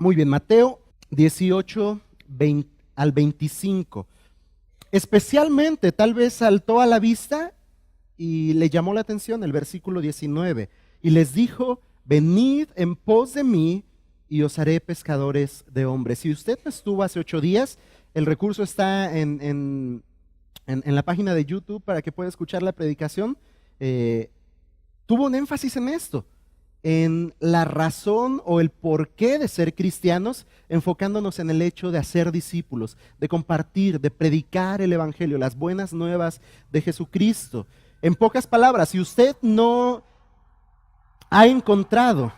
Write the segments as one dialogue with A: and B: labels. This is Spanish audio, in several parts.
A: Muy bien, Mateo 18, 20 al 25. Especialmente, tal vez saltó a la vista y le llamó la atención el versículo 19. Y les dijo, venid en pos de mí y os haré pescadores de hombres. Si usted no estuvo hace 8 días, el recurso está en la página de YouTube para que pueda escuchar la predicación. Tuvo un énfasis en esto, en la razón o el porqué de ser cristianos, enfocándonos en el hecho de hacer discípulos, de compartir, de predicar el evangelio, las buenas nuevas de Jesucristo. En pocas palabras, si usted no ha encontrado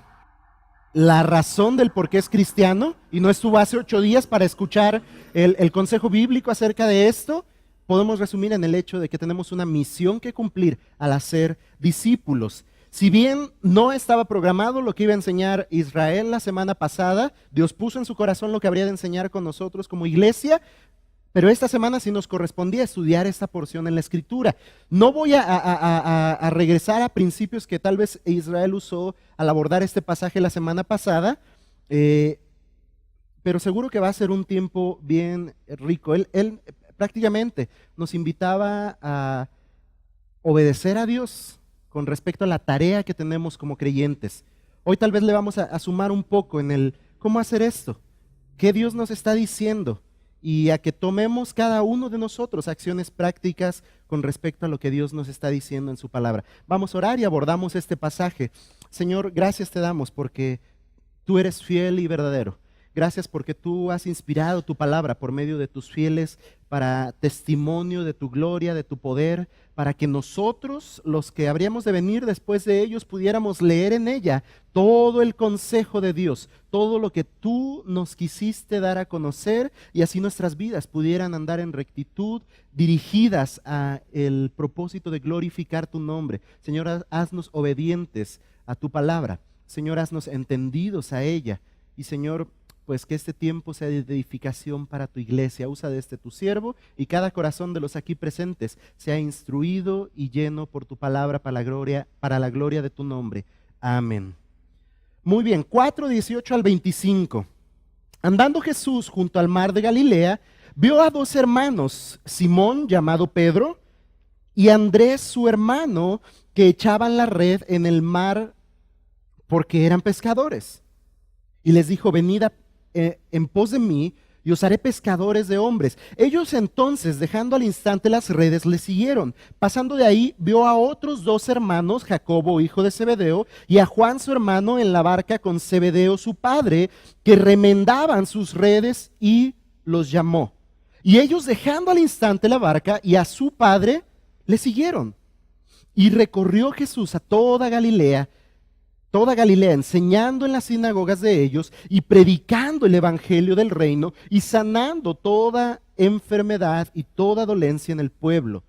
A: la razón del por qué es cristiano y no estuvo hace 8 días para escuchar el consejo bíblico acerca de esto, podemos resumir en el hecho de que tenemos una misión que cumplir al hacer discípulos. Si bien no estaba programado lo que iba a enseñar Israel la semana pasada, Dios puso en su corazón lo que habría de enseñar con nosotros como iglesia, pero esta semana sí nos correspondía estudiar esta porción en la Escritura. No voy a regresar a principios que tal vez Israel usó al abordar este pasaje la semana pasada, pero seguro que va a ser un tiempo bien rico. Él prácticamente nos invitaba a obedecer a Dios con respecto a la tarea que tenemos como creyentes. Hoy tal vez le vamos a sumar un poco en el cómo hacer esto, qué Dios nos está diciendo y a que tomemos cada uno de nosotros acciones prácticas con respecto a lo que Dios nos está diciendo en su palabra. Vamos a orar y abordamos este pasaje. Señor, gracias te damos porque tú eres fiel y verdadero. Gracias porque tú has inspirado tu palabra por medio de tus fieles para testimonio de tu gloria, de tu poder, para que nosotros, los que habríamos de venir después de ellos, pudiéramos leer en ella todo el consejo de Dios, todo lo que tú nos quisiste dar a conocer y así nuestras vidas pudieran andar en rectitud, dirigidas a el propósito de glorificar tu nombre. Señor, haznos obedientes a tu palabra. Señor, haznos entendidos a ella. Y Señor, pues que este tiempo sea de edificación para tu iglesia. Usa de tu siervo y cada corazón de los aquí presentes sea instruido y lleno por tu palabra para la gloria de tu nombre. Amén. Muy bien, 4, 18 al 25. Andando Jesús junto al mar de Galilea, vio a 2 hermanos, Simón, llamado Pedro, y Andrés, su hermano, que echaban la red en el mar porque eran pescadores. Y les dijo, venid en pos de mí y os haré pescadores de hombres. Ellos entonces, dejando al instante las redes, le siguieron. Pasando de ahí, vio a otros 2 hermanos, Jacobo, hijo de Zebedeo, y a Juan, su hermano, en la barca con Zebedeo, su padre, que remendaban sus redes, y los llamó. Y ellos, dejando al instante la barca y a su padre, le siguieron. Y recorrió Jesús a toda Galilea, enseñando en las sinagogas de ellos y predicando el evangelio del reino y sanando toda enfermedad y toda dolencia en el pueblo.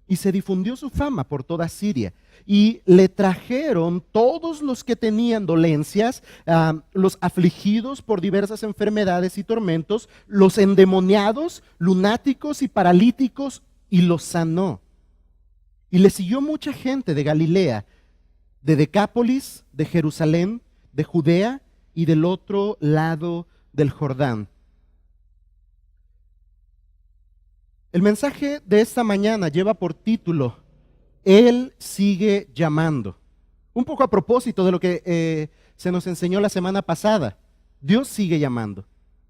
A: Y se difundió su fama por toda Siria. Y le trajeron todos los que tenían dolencias, los afligidos por diversas enfermedades y tormentos, los endemoniados, lunáticos y paralíticos, y los sanó. Y le siguió mucha gente de Galilea, de Decápolis, de Jerusalén, de Judea y del otro lado del Jordán. El mensaje de esta mañana lleva por título, Él sigue llamando. Un poco a propósito de lo que se nos enseñó la semana pasada. Dios sigue llamando.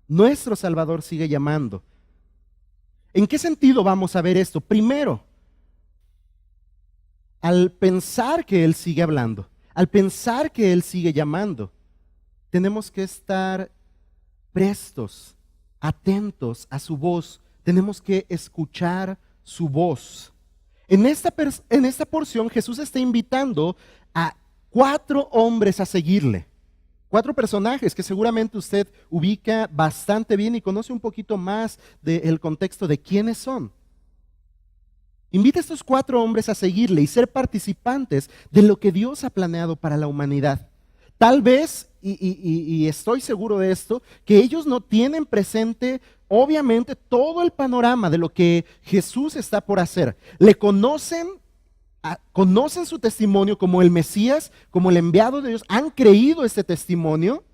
A: Nuestro Salvador sigue llamando. ¿En qué sentido vamos a ver esto? Primero, al pensar que Él sigue hablando, al pensar que Él sigue llamando, tenemos que estar prestos, atentos a su voz, tenemos que escuchar su voz. En esta porción Jesús está invitando a 4 hombres a seguirle, 4 personajes que seguramente usted ubica bastante bien y conoce un poquito más del contexto de quiénes son. Invita a estos 4 hombres a seguirle y ser participantes de lo que Dios ha planeado para la humanidad. Tal vez, y estoy seguro de esto, que ellos no tienen presente obviamente todo el panorama de lo que Jesús está por hacer. Le conocen su testimonio como el Mesías, como el enviado de Dios, han creído este testimonio,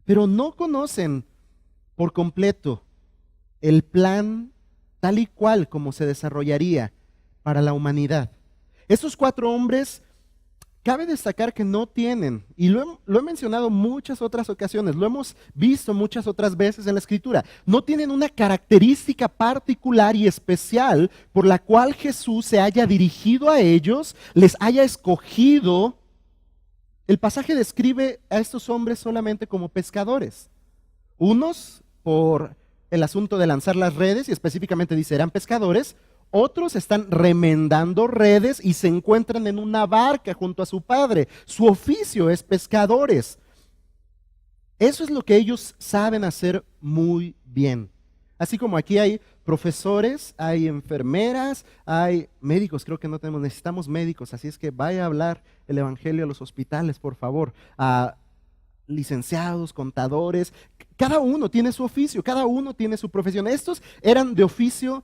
A: pero no conocen por completo el plan tal y cual como se desarrollaría para la humanidad. Estos 4 hombres, cabe destacar que no tienen, y lo he mencionado muchas otras ocasiones, lo hemos visto muchas otras veces en la Escritura, no tienen una característica particular y especial por la cual Jesús se haya dirigido a ellos, les haya escogido. El pasaje describe a estos hombres solamente como pescadores. Unos por el asunto de lanzar las redes, y específicamente dice, eran pescadores. Otros están remendando redes y se encuentran en una barca junto a su padre. Su oficio es pescadores. Eso es lo que ellos saben hacer muy bien. Así como aquí hay profesores, hay enfermeras, hay médicos, creo que no tenemos, necesitamos médicos, así es que vaya a hablar el evangelio a los hospitales, por favor, a licenciados, contadores, cada uno tiene su oficio, cada uno tiene su profesión. Estos eran de oficio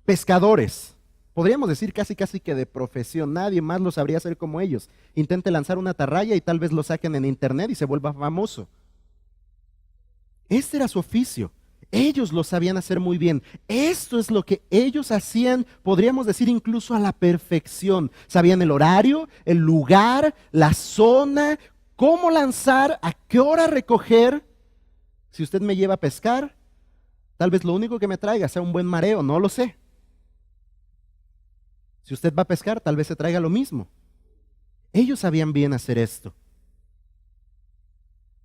A: pescadores, podríamos decir casi que de profesión, nadie más lo sabría hacer como ellos. Intente lanzar una atarraya y tal vez lo saquen en internet y se vuelva famoso. Este era su oficio. Ellos lo sabían hacer muy bien. Esto es lo que ellos hacían, podríamos decir incluso a la perfección. Sabían el horario, el lugar, la zona, cómo lanzar, a qué hora recoger. Si usted me lleva a pescar, tal vez lo único que me traiga sea un buen mareo, no lo sé. Si usted va a pescar, tal vez se traiga lo mismo. Ellos sabían bien hacer esto.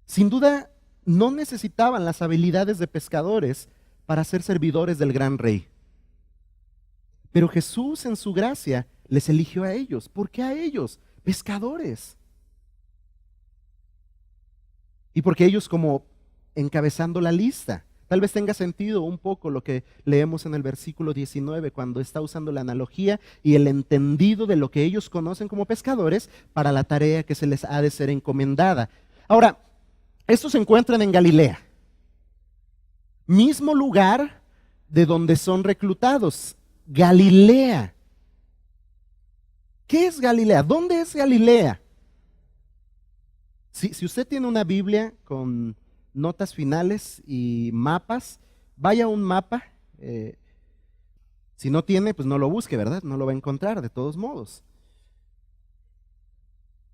A: Sin duda, no necesitaban las habilidades de pescadores para ser servidores del gran rey. Pero Jesús en su gracia les eligió a ellos. ¿Por qué a ellos? Pescadores. Y porque ellos como encabezando la lista. Tal vez tenga sentido un poco lo que leemos en el versículo 19 cuando está usando la analogía y el entendido de lo que ellos conocen como pescadores para la tarea que se les ha de ser encomendada. Ahora, estos se encuentran en Galilea, mismo lugar de donde son reclutados, Galilea. ¿Qué es Galilea? ¿Dónde es Galilea? Si usted tiene una Biblia con notas finales y mapas, vaya a un mapa. Si no tiene, pues no lo busque, ¿verdad? No lo va a encontrar de todos modos.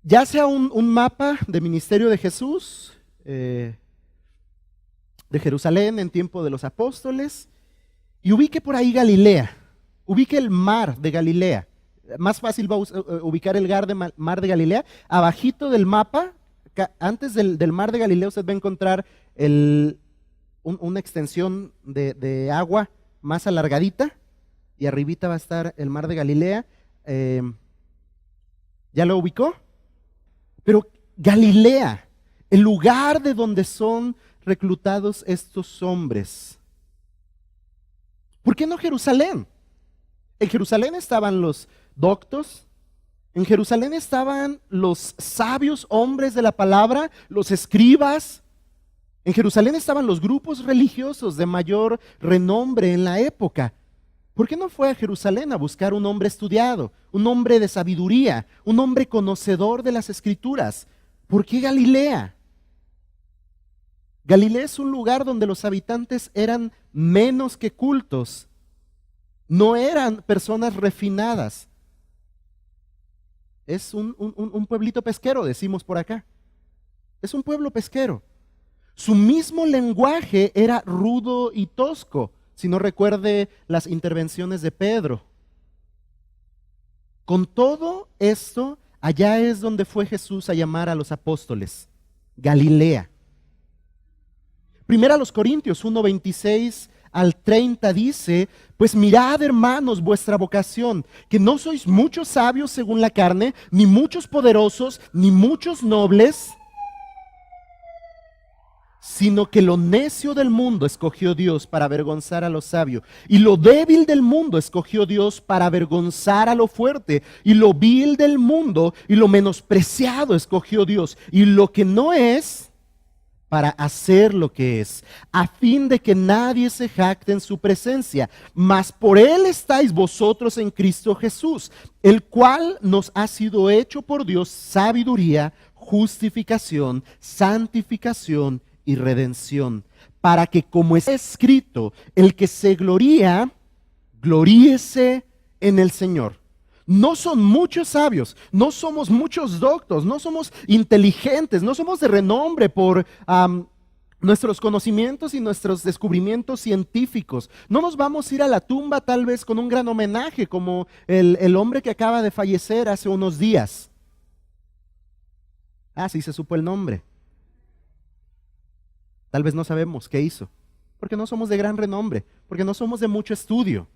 A: Ya sea un mapa de ministerio de Jesús, de Jerusalén en tiempo de los apóstoles, y ubique por ahí Galilea, ubique el mar de Galilea. Más fácil va a ubicar el mar de Galilea. Abajito del mapa, antes del mar de Galilea, usted va a encontrar una extensión de agua más alargadita, y arribita va a estar el mar de Galilea. ¿Ya lo ubicó? Pero Galilea, el lugar de donde son reclutados estos hombres. ¿Por qué no Jerusalén? En Jerusalén estaban los doctos, en Jerusalén estaban los sabios hombres de la palabra, los escribas. En Jerusalén estaban los grupos religiosos de mayor renombre en la época. ¿Por qué no fue a Jerusalén a buscar un hombre estudiado, un hombre de sabiduría, un hombre conocedor de las Escrituras? ¿Por qué Galilea? Galilea es un lugar donde los habitantes eran menos que cultos, no eran personas refinadas. Es un pueblito pesquero, decimos por acá. Es un pueblo pesquero. Su mismo lenguaje era rudo y tosco, si no recuerde las intervenciones de Pedro. Con todo esto, allá es donde fue Jesús a llamar a los apóstoles, Galilea. Primera a los Corintios 1:26 al 30 dice: pues mirad, hermanos, vuestra vocación, que no sois muchos sabios según la carne, ni muchos poderosos, ni muchos nobles, sino que lo necio del mundo escogió Dios para avergonzar a lo sabio, y lo débil del mundo escogió Dios para avergonzar a lo fuerte, y lo vil del mundo y lo menospreciado escogió Dios, y lo que no es, para hacer lo que es, a fin de que nadie se jacte en su presencia. Mas por él estáis vosotros en Cristo Jesús, el cual nos ha sido hecho por Dios sabiduría, justificación, santificación y redención, para que, como está escrito, el que se gloría, gloríese en el Señor. No son muchos sabios, no somos muchos doctos, no somos inteligentes, no somos de renombre por nuestros conocimientos y nuestros descubrimientos científicos. No nos vamos a ir a la tumba tal vez con un gran homenaje como el hombre que acaba de fallecer hace unos días. Sí se supo el nombre. Tal vez no sabemos qué hizo, porque no somos de gran renombre, porque no somos de mucho estudio.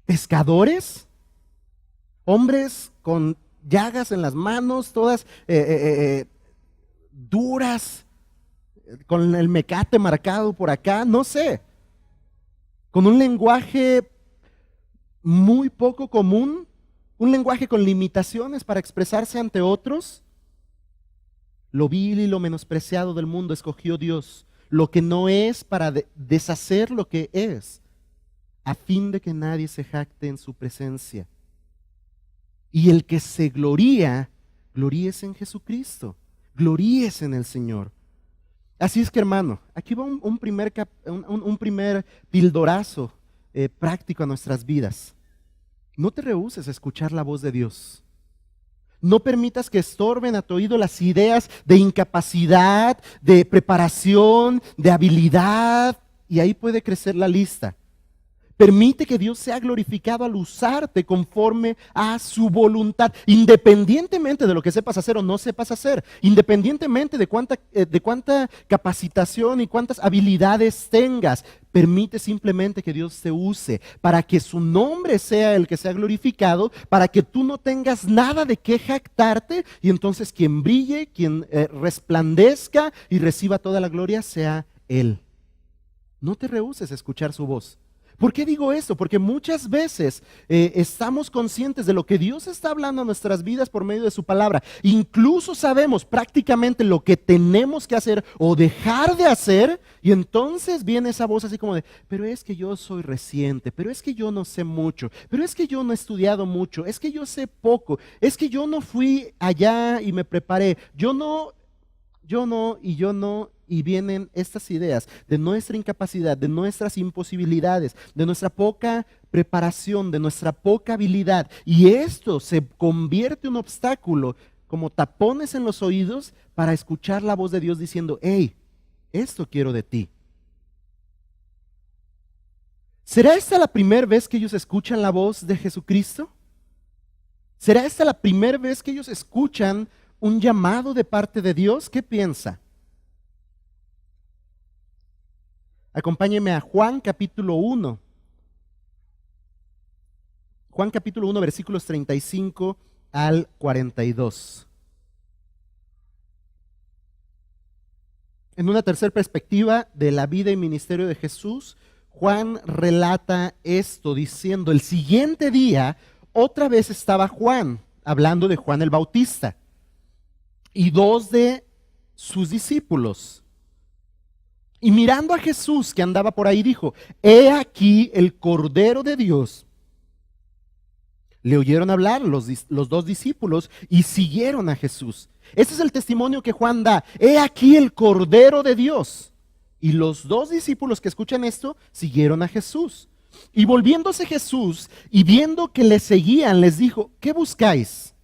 A: Pescadores, hombres con llagas en las manos, todas duras, con el mecate marcado por acá, no sé, con un lenguaje muy poco común, un lenguaje con limitaciones para expresarse ante otros. Lo vil y lo menospreciado del mundo escogió Dios, lo que no es, para deshacer lo que es, a fin de que nadie se jacte en su presencia. Y el que se gloría, gloríese en Jesucristo, gloríese en el Señor. Así es que, hermano, aquí va un primer pildorazo práctico a nuestras vidas. No te rehúses a escuchar la voz de Dios. No permitas que estorben a tu oído las ideas de incapacidad, de preparación, de habilidad, y ahí puede crecer la lista. Permite que Dios sea glorificado al usarte conforme a su voluntad, independientemente de lo que sepas hacer o no sepas hacer, independientemente de cuánta capacitación y cuántas habilidades tengas. Permite simplemente que Dios te use para que su nombre sea el que sea glorificado, para que tú no tengas nada de qué jactarte, y entonces quien brille, quien resplandezca y reciba toda la gloria sea Él. No te rehúses a escuchar su voz. ¿Por qué digo esto? Porque muchas veces estamos conscientes de lo que Dios está hablando a nuestras vidas por medio de su palabra. Incluso sabemos prácticamente lo que tenemos que hacer o dejar de hacer, y entonces viene esa voz así como de, pero es que yo soy reciente, pero es que yo no sé mucho, pero es que yo no he estudiado mucho, es que yo sé poco, es que yo no fui allá y me preparé, yo no. Y vienen estas ideas de nuestra incapacidad, de nuestras imposibilidades, de nuestra poca preparación, de nuestra poca habilidad. Y esto se convierte en un obstáculo, como tapones en los oídos para escuchar la voz de Dios diciendo, hey, esto quiero de ti. ¿Será esta la primera vez que ellos escuchan la voz de Jesucristo? ¿Será esta la primera vez que ellos escuchan un llamado de parte de Dios? ¿Qué piensa? Acompáñeme a Juan capítulo 1. Juan capítulo 1, versículos 35 al 42. En una tercera perspectiva de la vida y ministerio de Jesús, Juan relata esto diciendo, el siguiente día otra vez estaba Juan, hablando de Juan el Bautista, y dos de sus discípulos. Y mirando a Jesús que andaba por ahí, dijo, he aquí el Cordero de Dios. Le oyeron hablar los dos discípulos y siguieron a Jesús. Ese es el testimonio que Juan da. He aquí el Cordero de Dios. Y los dos discípulos que escuchan esto siguieron a Jesús. Y volviéndose Jesús y viendo que le seguían, les dijo, ¿qué buscáis?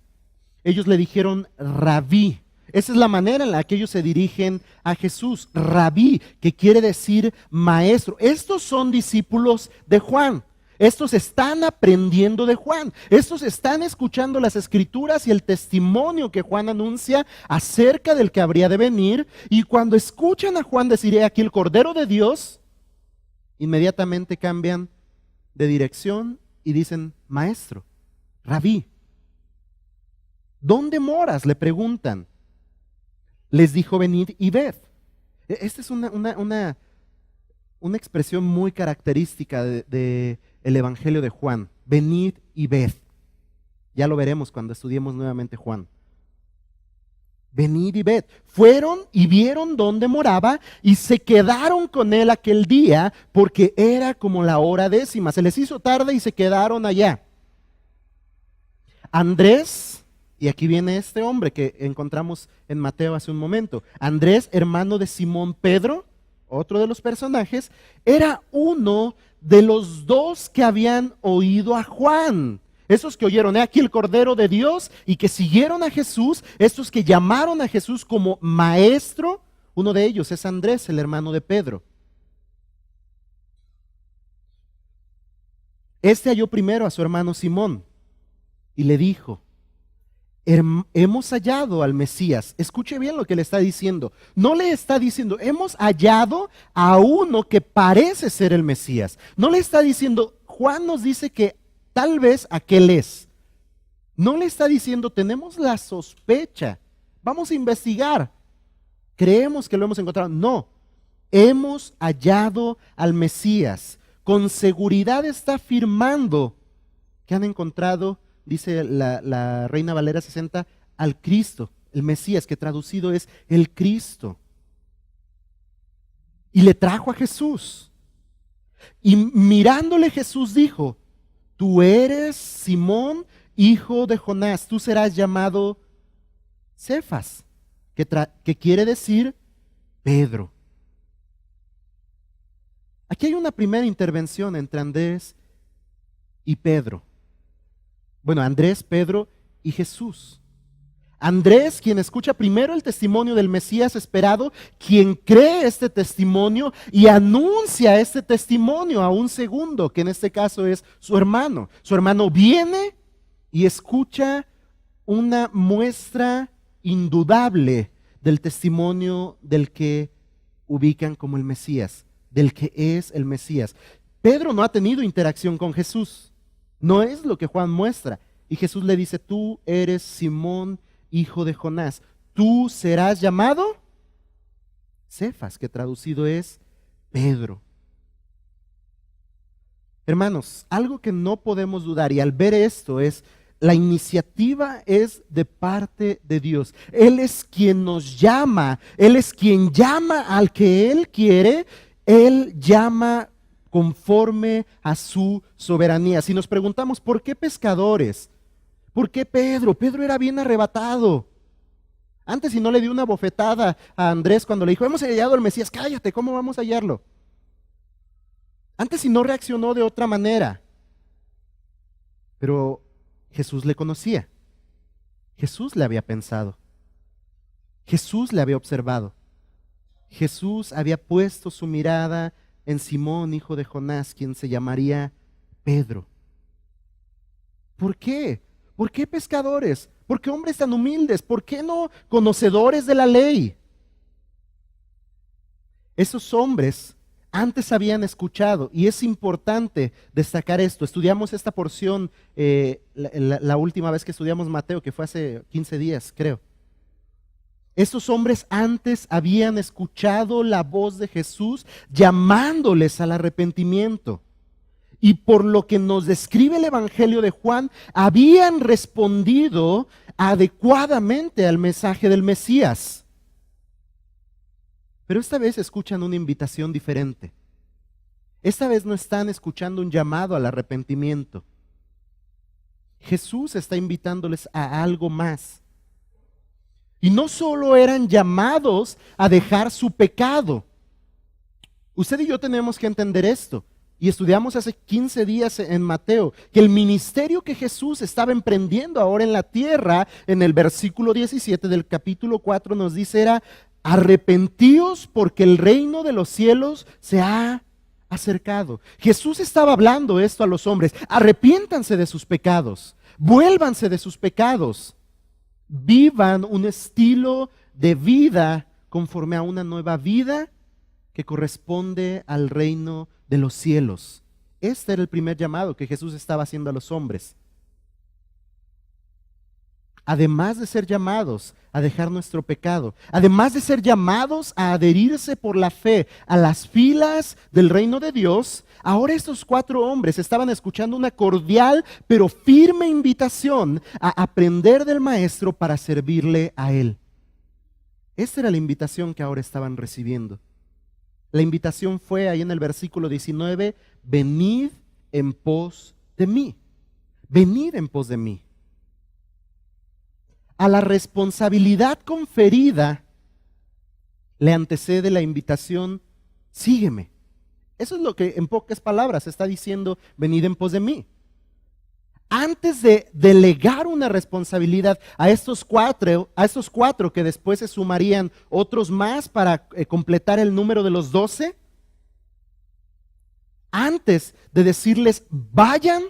A: Ellos le dijeron, Rabí. Esa es la manera en la que ellos se dirigen a Jesús, Rabí, que quiere decir maestro. Estos son discípulos de Juan. Estos están aprendiendo de Juan. Estos están escuchando las escrituras y el testimonio que Juan anuncia acerca del que habría de venir. Y cuando escuchan a Juan decir, he aquí el Cordero de Dios, inmediatamente cambian de dirección y dicen, maestro, Rabí. ¿Dónde moras?, le preguntan. Les dijo, venid y ved. Esta es una expresión muy característica del Evangelio de Juan. Venid y ved. Ya lo veremos cuando estudiemos nuevamente Juan. Venid y ved. Fueron y vieron dónde moraba y se quedaron con él aquel día porque era como la hora 10. Se les hizo tarde y se quedaron allá. Andrés Y aquí viene este hombre que encontramos en Mateo hace un momento. Andrés, hermano de Simón Pedro, otro de los personajes, era uno de los dos que habían oído a Juan. Esos que oyeron, aquí el Cordero de Dios, y que siguieron a Jesús, estos que llamaron a Jesús como maestro. Uno de ellos es Andrés, el hermano de Pedro. Este halló primero a su hermano Simón y le dijo: hemos hallado al Mesías. Escuche bien lo que le está diciendo. No le está diciendo, hemos hallado a uno que parece ser el Mesías. No le está diciendo, Juan nos dice que tal vez aquel es. No le está diciendo, tenemos la sospecha, vamos a investigar, creemos que lo hemos encontrado. No, hemos hallado al Mesías. Con seguridad está afirmando que han encontrado, dice la Reina Valera 60, al Cristo, el Mesías, que traducido es el Cristo. Y le trajo a Jesús. Y mirándole Jesús dijo: tú eres Simón, hijo de Jonás, tú serás llamado Cefas, que quiere decir Pedro. Aquí hay una primera intervención entre Andrés y Pedro. Bueno, Andrés, Pedro y Jesús. Andrés, quien escucha primero el testimonio del Mesías esperado, quien cree este testimonio y anuncia este testimonio a un segundo, que en este caso es su hermano. Su hermano viene y escucha una muestra indudable del testimonio del que ubican como el Mesías, del que es el Mesías. Pedro no ha tenido interacción con Jesús. No es lo que Juan muestra. Y Jesús le dice: tú eres Simón, hijo de Jonás. Tú serás llamado Cefas, que traducido es Pedro. Hermanos, algo que no podemos dudar, y al ver esto, es la iniciativa es de parte de Dios. Él es quien nos llama, Él es quien llama al que Él quiere. Él llama conforme a su soberanía. Si nos preguntamos, ¿por qué pescadores? ¿Por qué Pedro? Pedro era bien arrebatado. Antes, si no le dio una bofetada a Andrés cuando le dijo, hemos hallado al Mesías, cállate, ¿cómo vamos a hallarlo? Antes, si no reaccionó de otra manera. Pero Jesús le conocía. Jesús le había pensado. Jesús le había observado. Jesús había puesto su mirada en Simón, hijo de Jonás, quien se llamaría Pedro. ¿Por qué? ¿Por qué pescadores? ¿Por qué hombres tan humildes? ¿Por qué no conocedores de la ley? Esos hombres antes habían escuchado, y es importante destacar esto. Estudiamos esta porción la última vez que estudiamos Mateo, que fue hace 15 días, creo. Estos hombres antes habían escuchado la voz de Jesús llamándoles al arrepentimiento. Y por lo que nos describe el Evangelio de Juan, habían respondido adecuadamente al mensaje del Mesías. Pero esta vez escuchan una invitación diferente. Esta vez no están escuchando un llamado al arrepentimiento. Jesús está invitándoles a algo más. Y no solo eran llamados a dejar su pecado. Usted y yo tenemos que entender esto. Y estudiamos hace 15 días en Mateo, que el ministerio que Jesús estaba emprendiendo ahora en la tierra, en el versículo 17 del capítulo 4 nos dice era, arrepentíos porque el reino de los cielos se ha acercado. Jesús estaba hablando esto a los hombres, arrepiéntanse de sus pecados, vuélvanse de sus pecados. Vivan un estilo de vida conforme a una nueva vida que corresponde al reino de los cielos. Este era el primer llamado que Jesús estaba haciendo a los hombres. Además de ser llamados a dejar nuestro pecado, además de ser llamados a adherirse por la fe a las filas del reino de Dios, ahora estos 4 hombres estaban escuchando una cordial pero firme invitación a aprender del Maestro para servirle a Él. Esta era la invitación que ahora estaban recibiendo. La invitación fue ahí en el versículo 19, venid en pos de mí. Venid en pos de mí. a la responsabilidad conferida le antecede la invitación, sígueme. Eso es lo que en pocas palabras está diciendo, venid en pos de mí. Antes de delegar una responsabilidad a estos cuatro que después se sumarían otros más para completar el número de los 12, antes de decirles, vayan,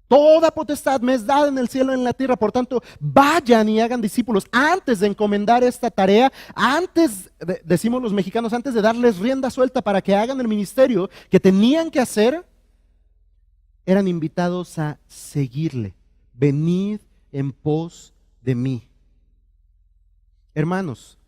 A: toda potestad me es dada en el cielo y en la tierra, por tanto, vayan y hagan discípulos. Antes de encomendar esta tarea, decimos los mexicanos, antes de darles rienda suelta para que hagan el ministerio que tenían que hacer, eran invitados a seguirle. Venid en pos de mí. Hermanos,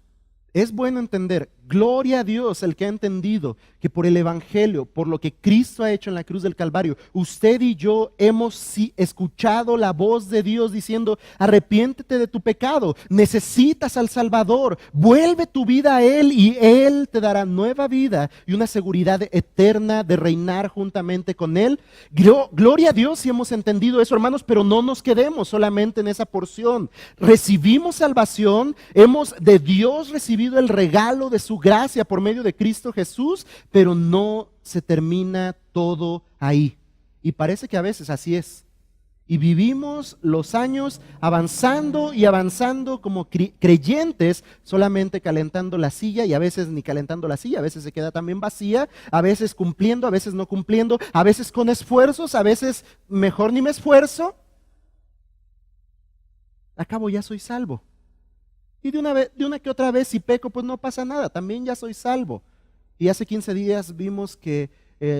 A: es bueno entender, gloria a Dios el que ha entendido que por el Evangelio, por lo que Cristo ha hecho en la cruz del Calvario, usted y yo hemos escuchado la voz de Dios diciendo, arrepiéntete de tu pecado, necesitas al Salvador, vuelve tu vida a Él y Él te dará nueva vida y una seguridad eterna de reinar juntamente con Él. Gloria a Dios si hemos entendido eso, hermanos, pero no nos quedemos solamente en esa porción. Recibimos salvación, hemos de Dios recibido el regalo de su gracia por medio de Cristo Jesús, pero no se termina todo ahí. Y parece que a veces así es. Y vivimos los años avanzando y avanzando como creyentes, solamente calentando la silla, y a veces ni calentando la silla, a veces se queda también vacía, a veces cumpliendo, a veces no cumpliendo, a veces con esfuerzos, a veces mejor ni me esfuerzo. Acabo, ya soy salvo. Y de una que otra vez si peco, pues no pasa nada, también ya soy salvo. Y hace 15 días vimos que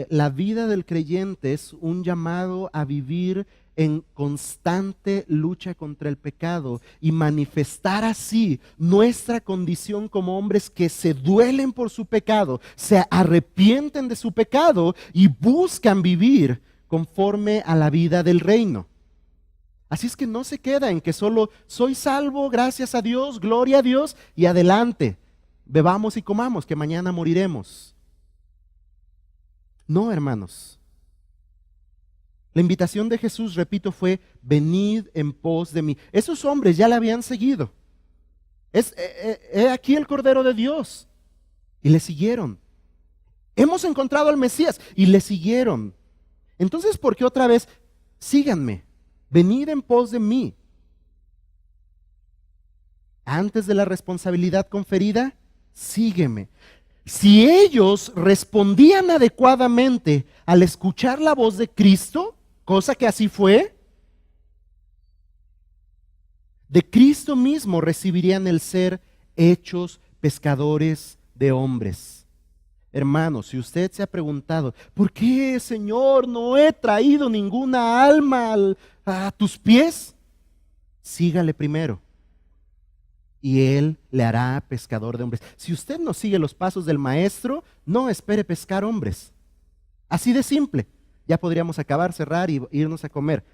A: la vida del creyente es un llamado a vivir en constante lucha contra el pecado y manifestar así nuestra condición como hombres que se duelen por su pecado, se arrepienten de su pecado y buscan vivir conforme a la vida del reino. Así es que no se queda en que solo soy salvo, gracias a Dios, gloria a Dios y adelante, bebamos y comamos, que mañana moriremos. No, hermanos. La invitación de Jesús, repito, fue venid en pos de mí. Esos hombres ya le habían seguido. He aquí el Cordero de Dios. Y le siguieron. Hemos encontrado al Mesías y le siguieron. Entonces, ¿por qué otra vez? Síganme. Venid en pos de mí. Antes de la responsabilidad conferida, sígueme. Si ellos respondían adecuadamente al escuchar la voz de Cristo, cosa que así fue, de Cristo mismo recibirían el ser hechos pescadores de hombres. Hermanos, si usted se ha preguntado, ¿por qué, Señor, no he traído ninguna alma a tus pies? Sígale primero y Él le hará pescador de hombres. Si usted no sigue los pasos del Maestro, no espere pescar hombres. Así de simple. Ya podríamos acabar, cerrar y irnos a comer.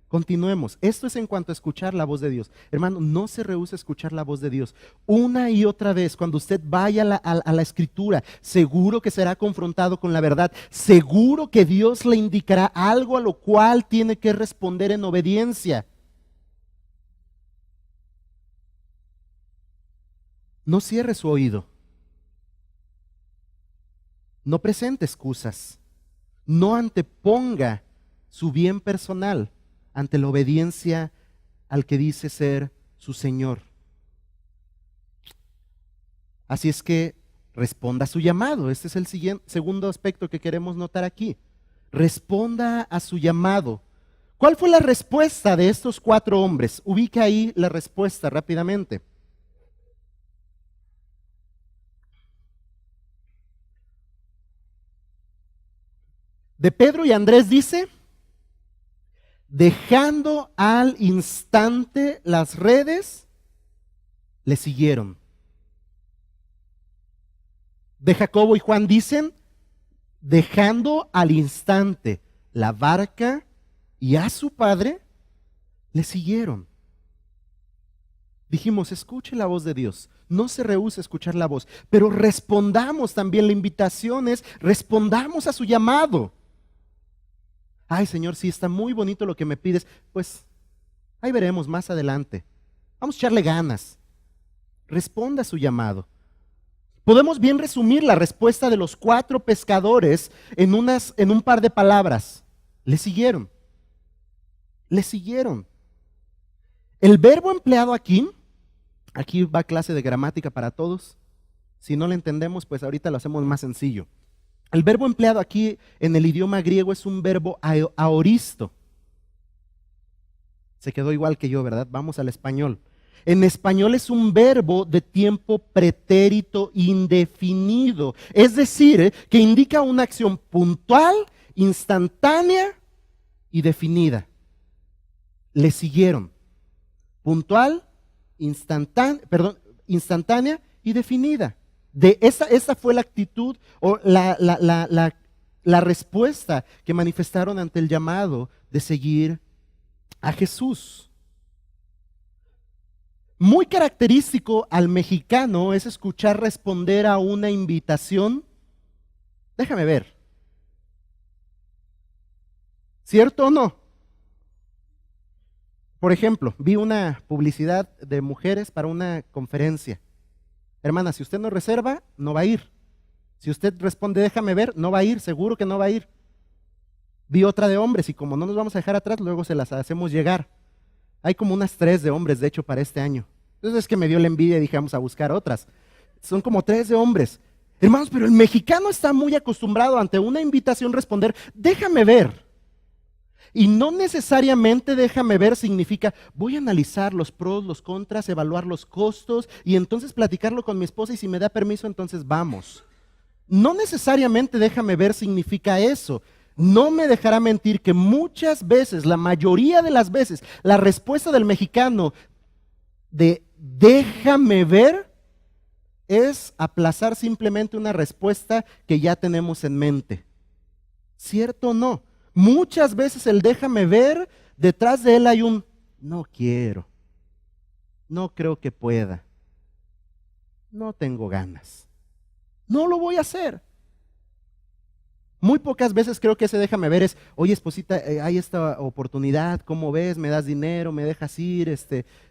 A: Continuemos. Esto es en cuanto a escuchar la voz de Dios. Hermano, no se rehúse a escuchar la voz de Dios. Una y otra vez, cuando usted vaya a la Escritura, seguro que será confrontado con la verdad. Seguro que Dios le indicará algo a lo cual tiene que responder en obediencia. No cierre su oído. No presente excusas. No anteponga su bien personal ante la obediencia al que dice ser su Señor. Así es que responda a su llamado. Este es el segundo aspecto que queremos notar aquí. Responda a su llamado. ¿Cuál fue la respuesta de estos 4 hombres? Ubica ahí la respuesta rápidamente. De Pedro y Andrés dice, dejando al instante las redes, le siguieron. De Jacobo y Juan dicen, dejando al instante la barca y a su padre, le siguieron. Dijimos, escuche la voz de Dios, no se rehúse a escuchar la voz, pero respondamos también, la invitación es, respondamos a su llamado. Ay, Señor, sí está muy bonito lo que me pides, pues ahí veremos más adelante. Vamos a echarle ganas. Responda a su llamado. Podemos bien resumir la respuesta de los 4 pescadores en un par de palabras. Le siguieron. Le siguieron. El verbo empleado aquí va clase de gramática para todos. Si no lo entendemos, pues ahorita lo hacemos más sencillo. El verbo empleado aquí en el idioma griego es un verbo aoristo. Se quedó igual que yo, ¿verdad? Vamos al español. En español es un verbo de tiempo pretérito indefinido, es decir, que indica una acción puntual, instantánea y definida. Le siguieron. Puntual, instantánea y definida. Esa fue la actitud o la respuesta que manifestaron ante el llamado de seguir a Jesús. Muy característico al mexicano es escuchar responder a una invitación. Déjame ver. ¿Cierto o no? Por ejemplo, vi una publicidad de mujeres para una conferencia. Hermana, si usted no reserva, no va a ir. Si usted responde, déjame ver, no va a ir, seguro que no va a ir. Vi otra de hombres y como no nos vamos a dejar atrás, luego se las hacemos llegar. Hay como unas 3 de hombres, de hecho, para este año. Entonces es que me dio la envidia y dije, vamos a buscar otras. Son como 3 de hombres. Hermanos, pero el mexicano está muy acostumbrado ante una invitación responder, déjame ver. Y no necesariamente déjame ver significa, voy a analizar los pros, los contras, evaluar los costos y entonces platicarlo con mi esposa y si me da permiso, entonces vamos. No necesariamente déjame ver significa eso. No me dejará mentir que muchas veces, la mayoría de las veces, la respuesta del mexicano de déjame ver es aplazar simplemente una respuesta que ya tenemos en mente. ¿Cierto o no? Muchas veces el déjame ver, detrás de él hay un no quiero, no creo que pueda, no tengo ganas, no lo voy a hacer. Muy pocas veces creo que ese déjame ver es, oye esposita, hay esta oportunidad, ¿cómo ves? ¿Me das dinero? ¿Me dejas ir?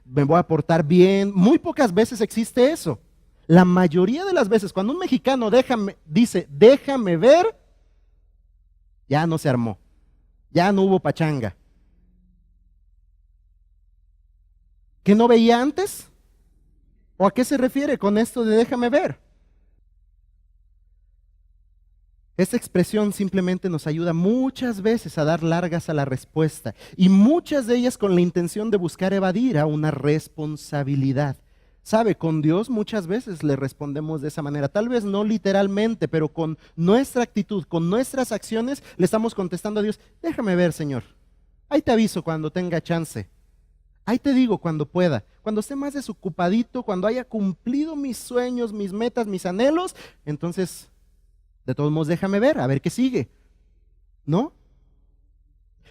A: ¿Me voy a portar bien? Muy pocas veces existe eso. La mayoría de las veces, cuando un mexicano dice, déjame ver, ya no se armó, ya no hubo pachanga. ¿Qué no veía antes? ¿O a qué se refiere con esto de déjame ver? Esta expresión simplemente nos ayuda muchas veces a dar largas a la respuesta y muchas de ellas con la intención de buscar evadir a una responsabilidad. ¿Sabe? Con Dios muchas veces le respondemos de esa manera, tal vez no literalmente, pero con nuestra actitud, con nuestras acciones le estamos contestando a Dios, déjame ver, Señor, ahí te aviso cuando tenga chance, ahí te digo cuando pueda, cuando esté más desocupadito, cuando haya cumplido mis sueños, mis metas, mis anhelos, entonces... De todos modos, déjame ver, a ver qué sigue, ¿no?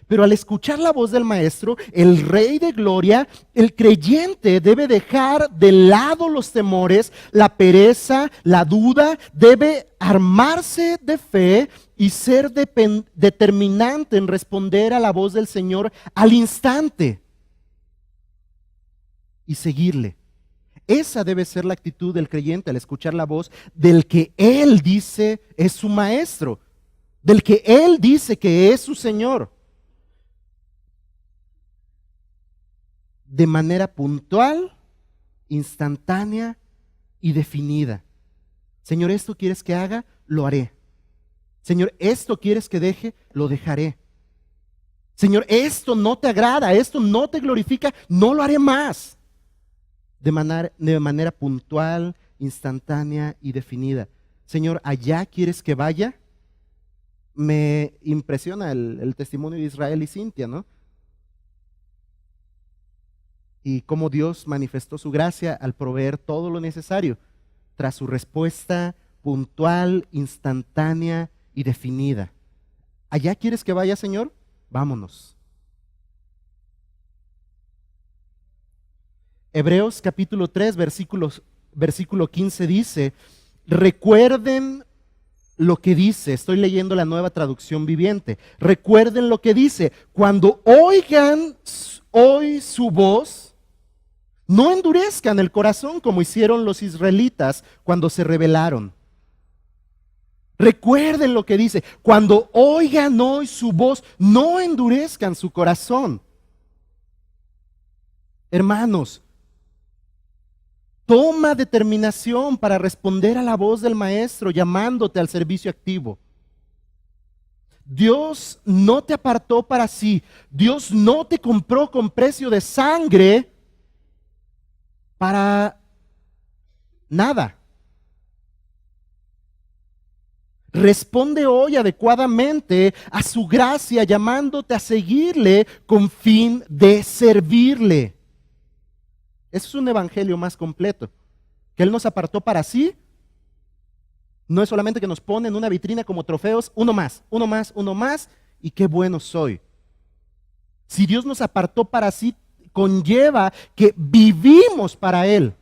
A: Pero al escuchar la voz del Maestro, el Rey de Gloria, el creyente debe dejar de lado los temores, la pereza, la duda, debe armarse de fe y ser determinante en responder a la voz del Señor al instante y seguirle. Esa debe ser la actitud del creyente al escuchar la voz del que Él dice es su maestro, del que Él dice que es su Señor. De manera puntual, instantánea y definida. Señor, ¿esto quieres que haga? Lo haré. Señor, ¿esto quieres que deje? Lo dejaré. Señor, esto no te agrada, esto no te glorifica, no lo haré más. De manera puntual, instantánea y definida. Señor, ¿allá quieres que vaya? Me impresiona el testimonio de Israel y Cintia, ¿no? Y cómo Dios manifestó su gracia al proveer todo lo necesario, tras su respuesta puntual, instantánea y definida. ¿Allá quieres que vaya, Señor? Vámonos. Hebreos capítulo 3, versículo 15 dice, recuerden lo que dice, estoy leyendo la Nueva Traducción Viviente, recuerden lo que dice, cuando oigan hoy su voz, No endurezcan el corazón como hicieron los israelitas cuando se rebelaron. Recuerden lo que dice: cuando oigan hoy su voz, no endurezcan su corazón. Hermanos, toma determinación para responder a la voz del Maestro llamándote al servicio activo. Dios no te apartó para sí. Dios no te compró con precio de sangre para nada. Responde hoy adecuadamente a su gracia, llamándote a seguirle con fin de servirle. Ese es un evangelio más completo. Que Él nos apartó para sí. No es solamente que nos pone en una vitrina como trofeos, uno más, uno más, uno más, y qué bueno soy. Si Dios nos apartó para sí, conlleva que vivimos para Él.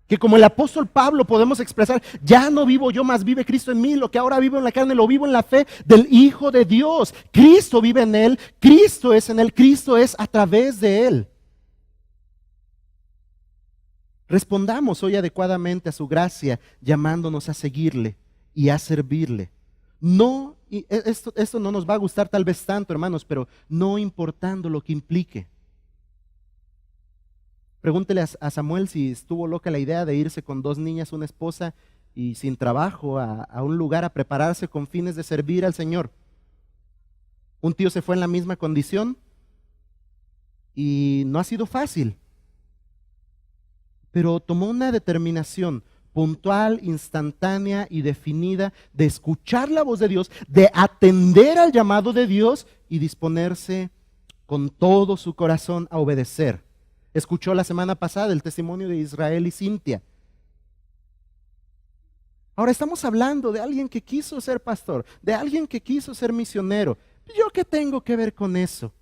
A: Que como el apóstol Pablo podemos expresar: ya no vivo yo, más vive Cristo en mí. Lo que ahora vivo en la carne lo vivo en la fe del Hijo de Dios. Cristo vive en Él, Cristo es en Él, Cristo es a través de Él. Respondamos hoy adecuadamente a su gracia, llamándonos a seguirle y a servirle. No, esto no nos va a gustar tal vez tanto, hermanos, pero no importando lo que implique. Pregúntele a Samuel si estuvo loca la idea de irse con 2 niñas, una esposa y sin trabajo a un lugar a prepararse con fines de servir al Señor. Un tío se fue en la misma condición y no ha sido fácil. Pero tomó una determinación puntual, instantánea y definida de escuchar la voz de Dios, de atender al llamado de Dios y disponerse con todo su corazón a obedecer. Escuchó la semana pasada el testimonio de Israel y Cintia. Ahora estamos hablando de alguien que quiso ser pastor, de alguien que quiso ser misionero. ¿Yo qué tengo que ver con eso?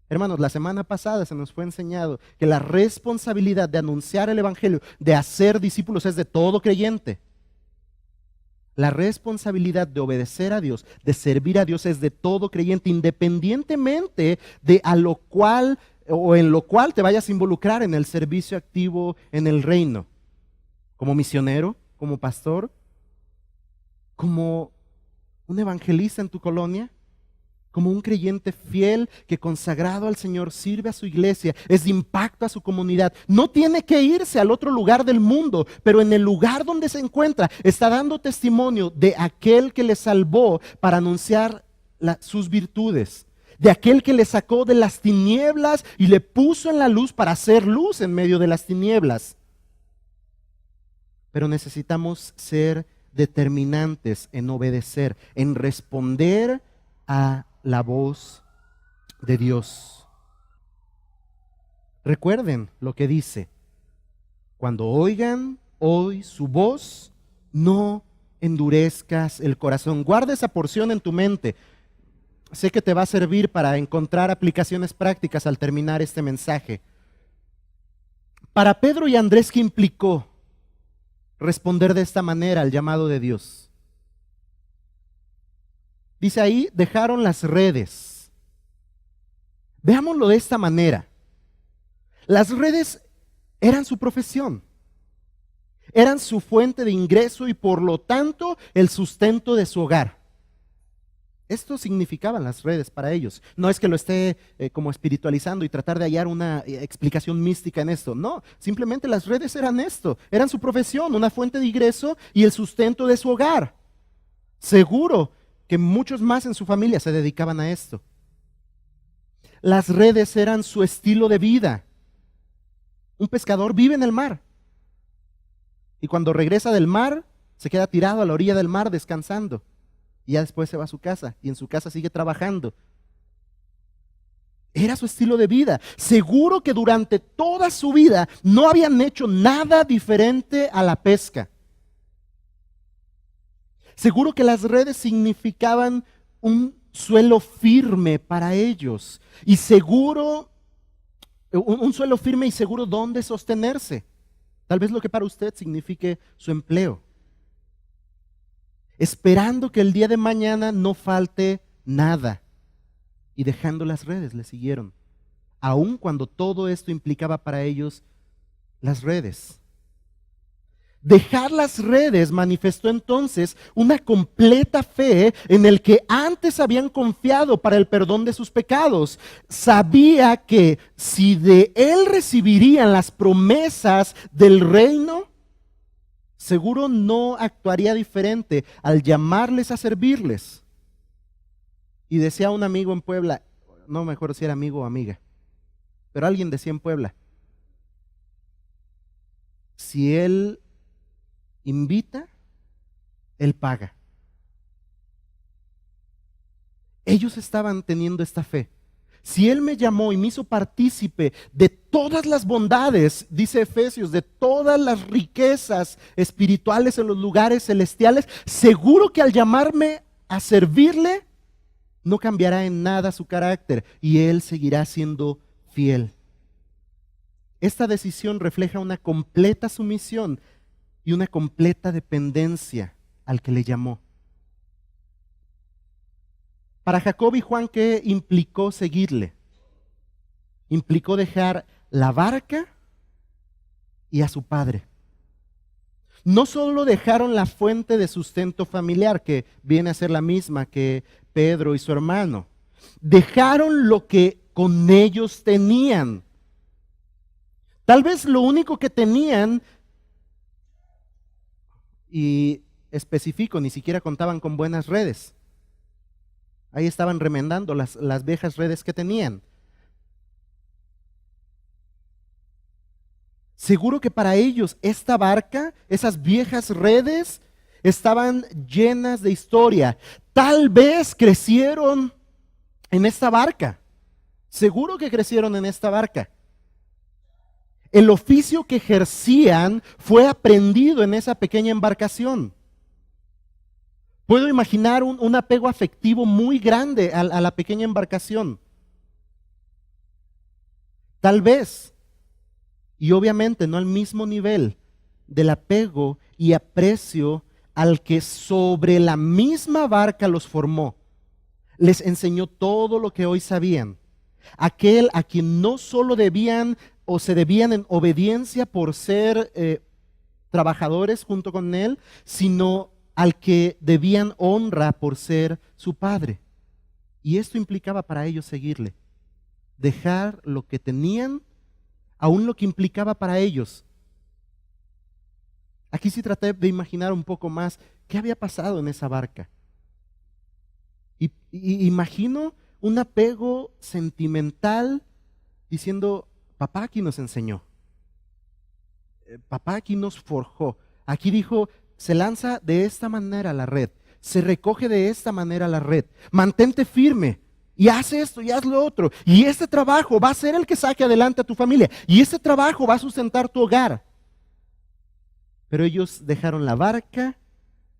A: Hermanos, la semana pasada se nos fue enseñado que la responsabilidad de anunciar el evangelio, de hacer discípulos, es de todo creyente. La responsabilidad de obedecer a Dios, de servir a Dios, es de todo creyente, independientemente de a lo cual o en lo cual te vayas a involucrar en el servicio activo en el reino. Como misionero, como pastor, como un evangelista en tu colonia, como un creyente fiel que consagrado al Señor sirve a su iglesia, es de impacto a su comunidad. No tiene que irse al otro lugar del mundo, pero en el lugar donde se encuentra está dando testimonio de aquel que le salvó para anunciar sus virtudes, de aquel que le sacó de las tinieblas y le puso en la luz para hacer luz en medio de las tinieblas. Pero necesitamos ser determinantes en obedecer, en responder a la voz de Dios. Recuerden lo que dice: cuando oigan hoy su voz, no endurezcas el corazón. Guarda esa porción en tu mente. Sé que te va a servir para encontrar aplicaciones prácticas al terminar este mensaje. Para Pedro y Andrés, ¿qué implicó responder de esta manera al llamado de Dios? Dice ahí: dejaron las redes. Veámoslo de esta manera. Las redes eran su profesión, eran su fuente de ingreso y por lo tanto el sustento de su hogar. Esto significaban las redes para ellos. No es que lo esté como espiritualizando y tratar de hallar una explicación mística en esto. No, simplemente las redes eran esto, eran su profesión, una fuente de ingreso y el sustento de su hogar. Seguro que muchos más en su familia se dedicaban a esto. Las redes eran su estilo de vida. Un pescador vive en el mar y cuando regresa del mar se queda tirado a la orilla del mar descansando y ya después se va a su casa y en su casa sigue trabajando. Era su estilo de vida. Seguro que durante toda su vida no habían hecho nada diferente a la pesca. Seguro que las redes significaban un suelo firme para ellos y seguro, un suelo firme y seguro donde sostenerse. Tal vez lo que para usted signifique su empleo. Esperando que el día de mañana no falte nada. Y dejando las redes le siguieron. aun cuando todo esto implicaba para ellos las redes. Dejar las redes manifestó entonces una completa fe en el que antes habían confiado para el perdón de sus pecados. Sabía que si de él recibirían las promesas del reino, seguro no actuaría diferente al llamarles a servirles. Y decía un amigo en Puebla, no me acuerdo si era amigo o amiga, pero alguien decía en Puebla, si él invita, él paga. Ellos estaban teniendo esta fe. Si él me llamó y me hizo partícipe de todas las bondades, dice Efesios, de todas las riquezas espirituales en los lugares celestiales, seguro que al llamarme a servirle, no cambiará en nada su carácter y él seguirá siendo fiel. Esta decisión refleja una completa sumisión y una completa dependencia al que le llamó. Para Jacob y Juan, ¿qué implicó seguirle? Implicó dejar la barca y a su padre. No solo dejaron la fuente de sustento familiar, que viene a ser la misma que Pedro y su hermano. Dejaron lo que con ellos tenían. Tal vez lo único que tenían, y especifico, ni siquiera contaban con buenas redes. Ahí estaban remendando las viejas redes que tenían. Seguro que para ellos esta barca, esas viejas redes, estaban llenas de historia. Tal vez crecieron en esta barca. Seguro que crecieron en esta barca. El oficio que ejercían fue aprendido en esa pequeña embarcación. Puedo imaginar un apego afectivo muy grande a la pequeña embarcación. Tal vez, y obviamente no al mismo nivel del apego y aprecio al que sobre la misma barca los formó. Les enseñó todo lo que hoy sabían. Aquel a quien no solo debían o se debían en obediencia por ser trabajadores junto con él, sino al que debían honra por ser su padre. Y esto implicaba para ellos seguirle, dejar lo que tenían, aún lo que implicaba para ellos. Aquí sí traté de imaginar un poco más qué había pasado en esa barca. Y imagino un apego sentimental diciendo, papá aquí nos enseñó, papá aquí nos forjó, aquí dijo, se lanza de esta manera la red, se recoge de esta manera la red, mantente firme y haz esto y haz lo otro, y este trabajo va a ser el que saque adelante a tu familia, y este trabajo va a sustentar tu hogar. Pero ellos dejaron la barca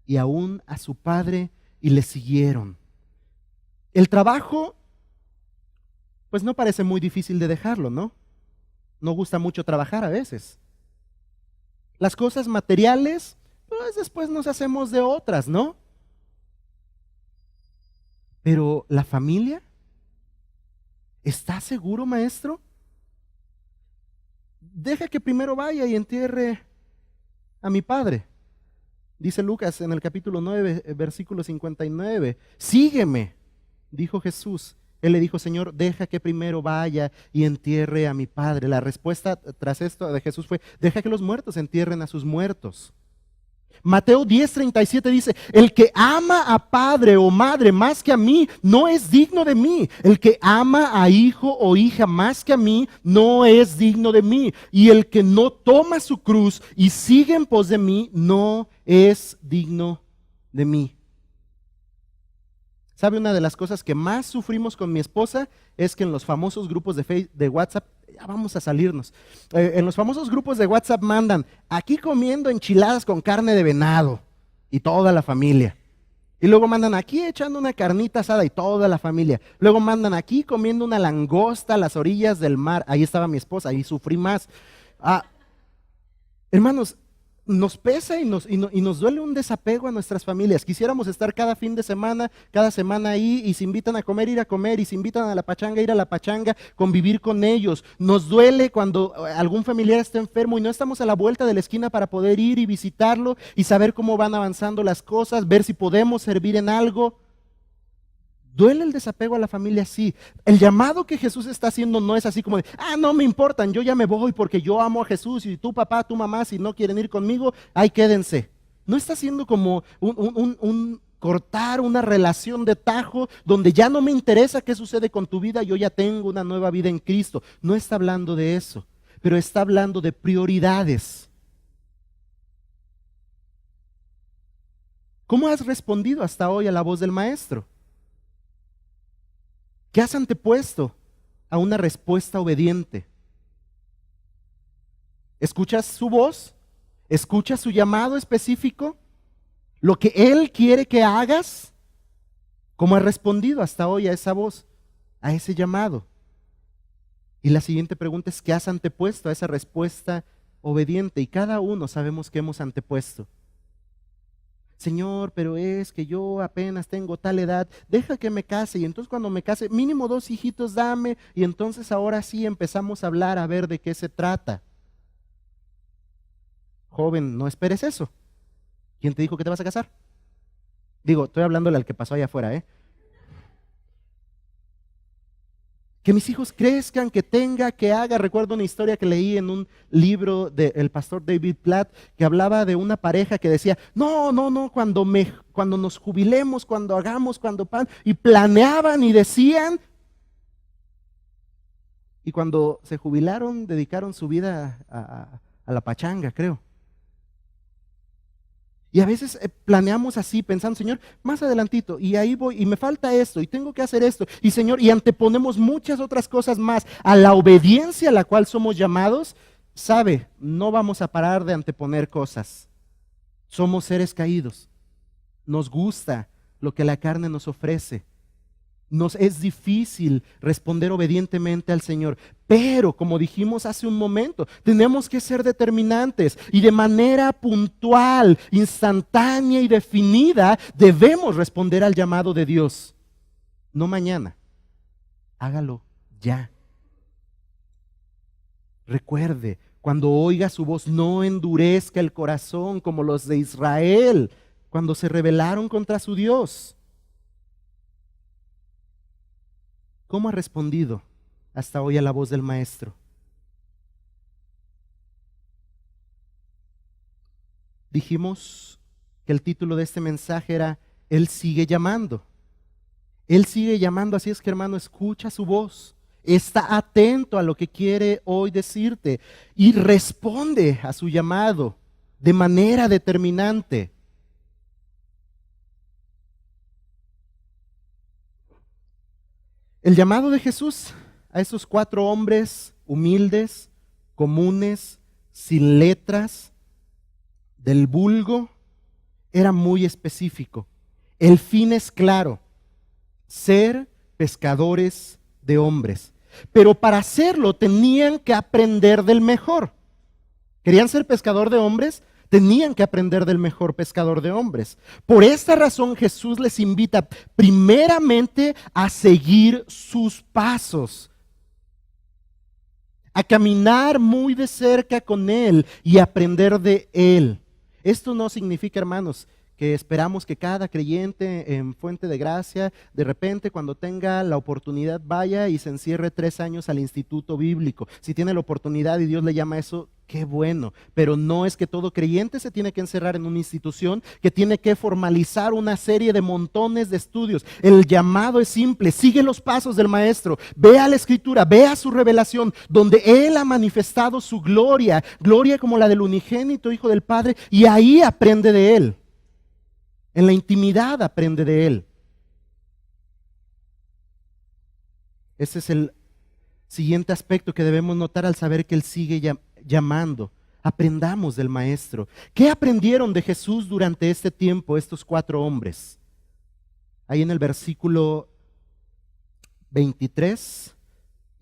A: y aún a su padre y le siguieron. El trabajo, pues no parece muy difícil de dejarlo, ¿no? No gusta mucho trabajar a veces. Las cosas materiales, pues después nos hacemos de otras, ¿no? Pero la familia, ¿estás seguro, maestro? Deja que primero vaya y entierre a mi padre. Dice Lucas en el capítulo 9, versículo 59. Sígueme, dijo Jesús. Él le dijo, Señor, deja que primero vaya y entierre a mi padre. La respuesta tras esto de Jesús fue, deja que los muertos entierren a sus muertos. Mateo 10:37 dice, el que ama a padre o madre más que a mí, no es digno de mí. El que ama a hijo o hija más que a mí, no es digno de mí. Y el que no toma su cruz y sigue en pos de mí, no es digno de mí. ¿Sabe? Una de las cosas que más sufrimos con mi esposa es que en los famosos grupos de WhatsApp, ya vamos a salirnos, en los famosos grupos de WhatsApp mandan, aquí comiendo enchiladas con carne de venado y toda la familia. Y luego mandan aquí echando una carnita asada y toda la familia. Luego mandan aquí comiendo una langosta a las orillas del mar. Ahí estaba mi esposa, ahí sufrí más. Hermanos, nos pesa y nos duele un desapego a nuestras familias. Quisiéramos estar cada fin de semana, cada semana ahí, y si invitan a comer, ir a comer, y si invitan a la pachanga, ir a la pachanga, convivir con ellos. Nos duele cuando algún familiar está enfermo y no estamos a la vuelta de la esquina para poder ir y visitarlo y saber cómo van avanzando las cosas, ver si podemos servir en algo. Duele el desapego a la familia, sí. El llamado que Jesús está haciendo no es así como de, no me importan, yo ya me voy porque yo amo a Jesús, y tu papá, tu mamá, si no quieren ir conmigo, ahí quédense. No está haciendo como un cortar una relación de tajo donde ya no me interesa qué sucede con tu vida, yo ya tengo una nueva vida en Cristo. No está hablando de eso, pero está hablando de prioridades. ¿Cómo has respondido hasta hoy a la voz del Maestro? ¿Qué has antepuesto a una respuesta obediente? ¿Escuchas su voz? ¿Escuchas su llamado específico? ¿Lo que Él quiere que hagas? ¿Cómo has respondido hasta hoy a esa voz, a ese llamado? Y la siguiente pregunta es, ¿qué has antepuesto a esa respuesta obediente? Y cada uno sabemos que hemos antepuesto. Señor, pero es que yo apenas tengo tal edad, deja que me case, y entonces cuando me case, mínimo 2 hijitos dame, y entonces ahora sí empezamos a hablar a ver de qué se trata. Joven, no esperes eso. ¿Quién te dijo que te vas a casar? Digo, estoy hablándole al que pasó allá afuera, ¿eh? Que mis hijos crezcan, que tenga, que haga. Recuerdo una historia que leí en un libro del pastor David Platt, que hablaba de una pareja que decía, no, cuando nos jubilemos, cuando hagamos, y planeaban y decían, y cuando se jubilaron, dedicaron su vida a la pachanga, creo. Y a veces planeamos así, pensando, Señor, más adelantito, y ahí voy, y me falta esto, y tengo que hacer esto, y Señor, y anteponemos muchas otras cosas más a la obediencia a la cual somos llamados. Sabe, no vamos a parar de anteponer cosas. Somos seres caídos. Nos gusta lo que la carne nos ofrece. Nos es difícil responder obedientemente al Señor, pero como dijimos hace un momento, tenemos que ser determinantes y de manera puntual, instantánea y definida debemos responder al llamado de Dios. No mañana, hágalo ya. Recuerde, cuando oiga su voz, no endurezca el corazón como los de Israel cuando se rebelaron contra su Dios. ¿Cómo ha respondido hasta hoy a la voz del Maestro? Dijimos que el título de este mensaje era Él sigue llamando. Él sigue llamando, así es que, hermano, escucha su voz. Está atento a lo que quiere hoy decirte y responde a su llamado de manera determinante. El llamado de Jesús a esos 4 hombres humildes, comunes, sin letras, del vulgo, era muy específico. El fin es claro: ser pescadores de hombres. Pero para hacerlo tenían que aprender del mejor. ¿Querían ser pescador de hombres? Tenían que aprender del mejor pescador de hombres. Por esta razón Jesús les invita primeramente a seguir sus pasos, a caminar muy de cerca con Él y aprender de Él. Esto no significa, hermanos, que esperamos que cada creyente en Fuente de Gracia, de repente cuando tenga la oportunidad, vaya y se encierre 3 años al instituto bíblico. Si tiene la oportunidad y Dios le llama a eso, qué bueno. Pero no es que todo creyente se tiene que encerrar en una institución, que tiene que formalizar una serie de montones de estudios. El llamado es simple: sigue los pasos del Maestro, vea la Escritura, vea su revelación, donde Él ha manifestado su gloria, gloria como la del unigénito Hijo del Padre, y ahí aprende de Él. En la intimidad aprende de Él. Ese es el siguiente aspecto que debemos notar al saber que Él sigue llamando. Aprendamos del Maestro. ¿Qué aprendieron de Jesús durante este tiempo estos 4 hombres? Ahí en el versículo 23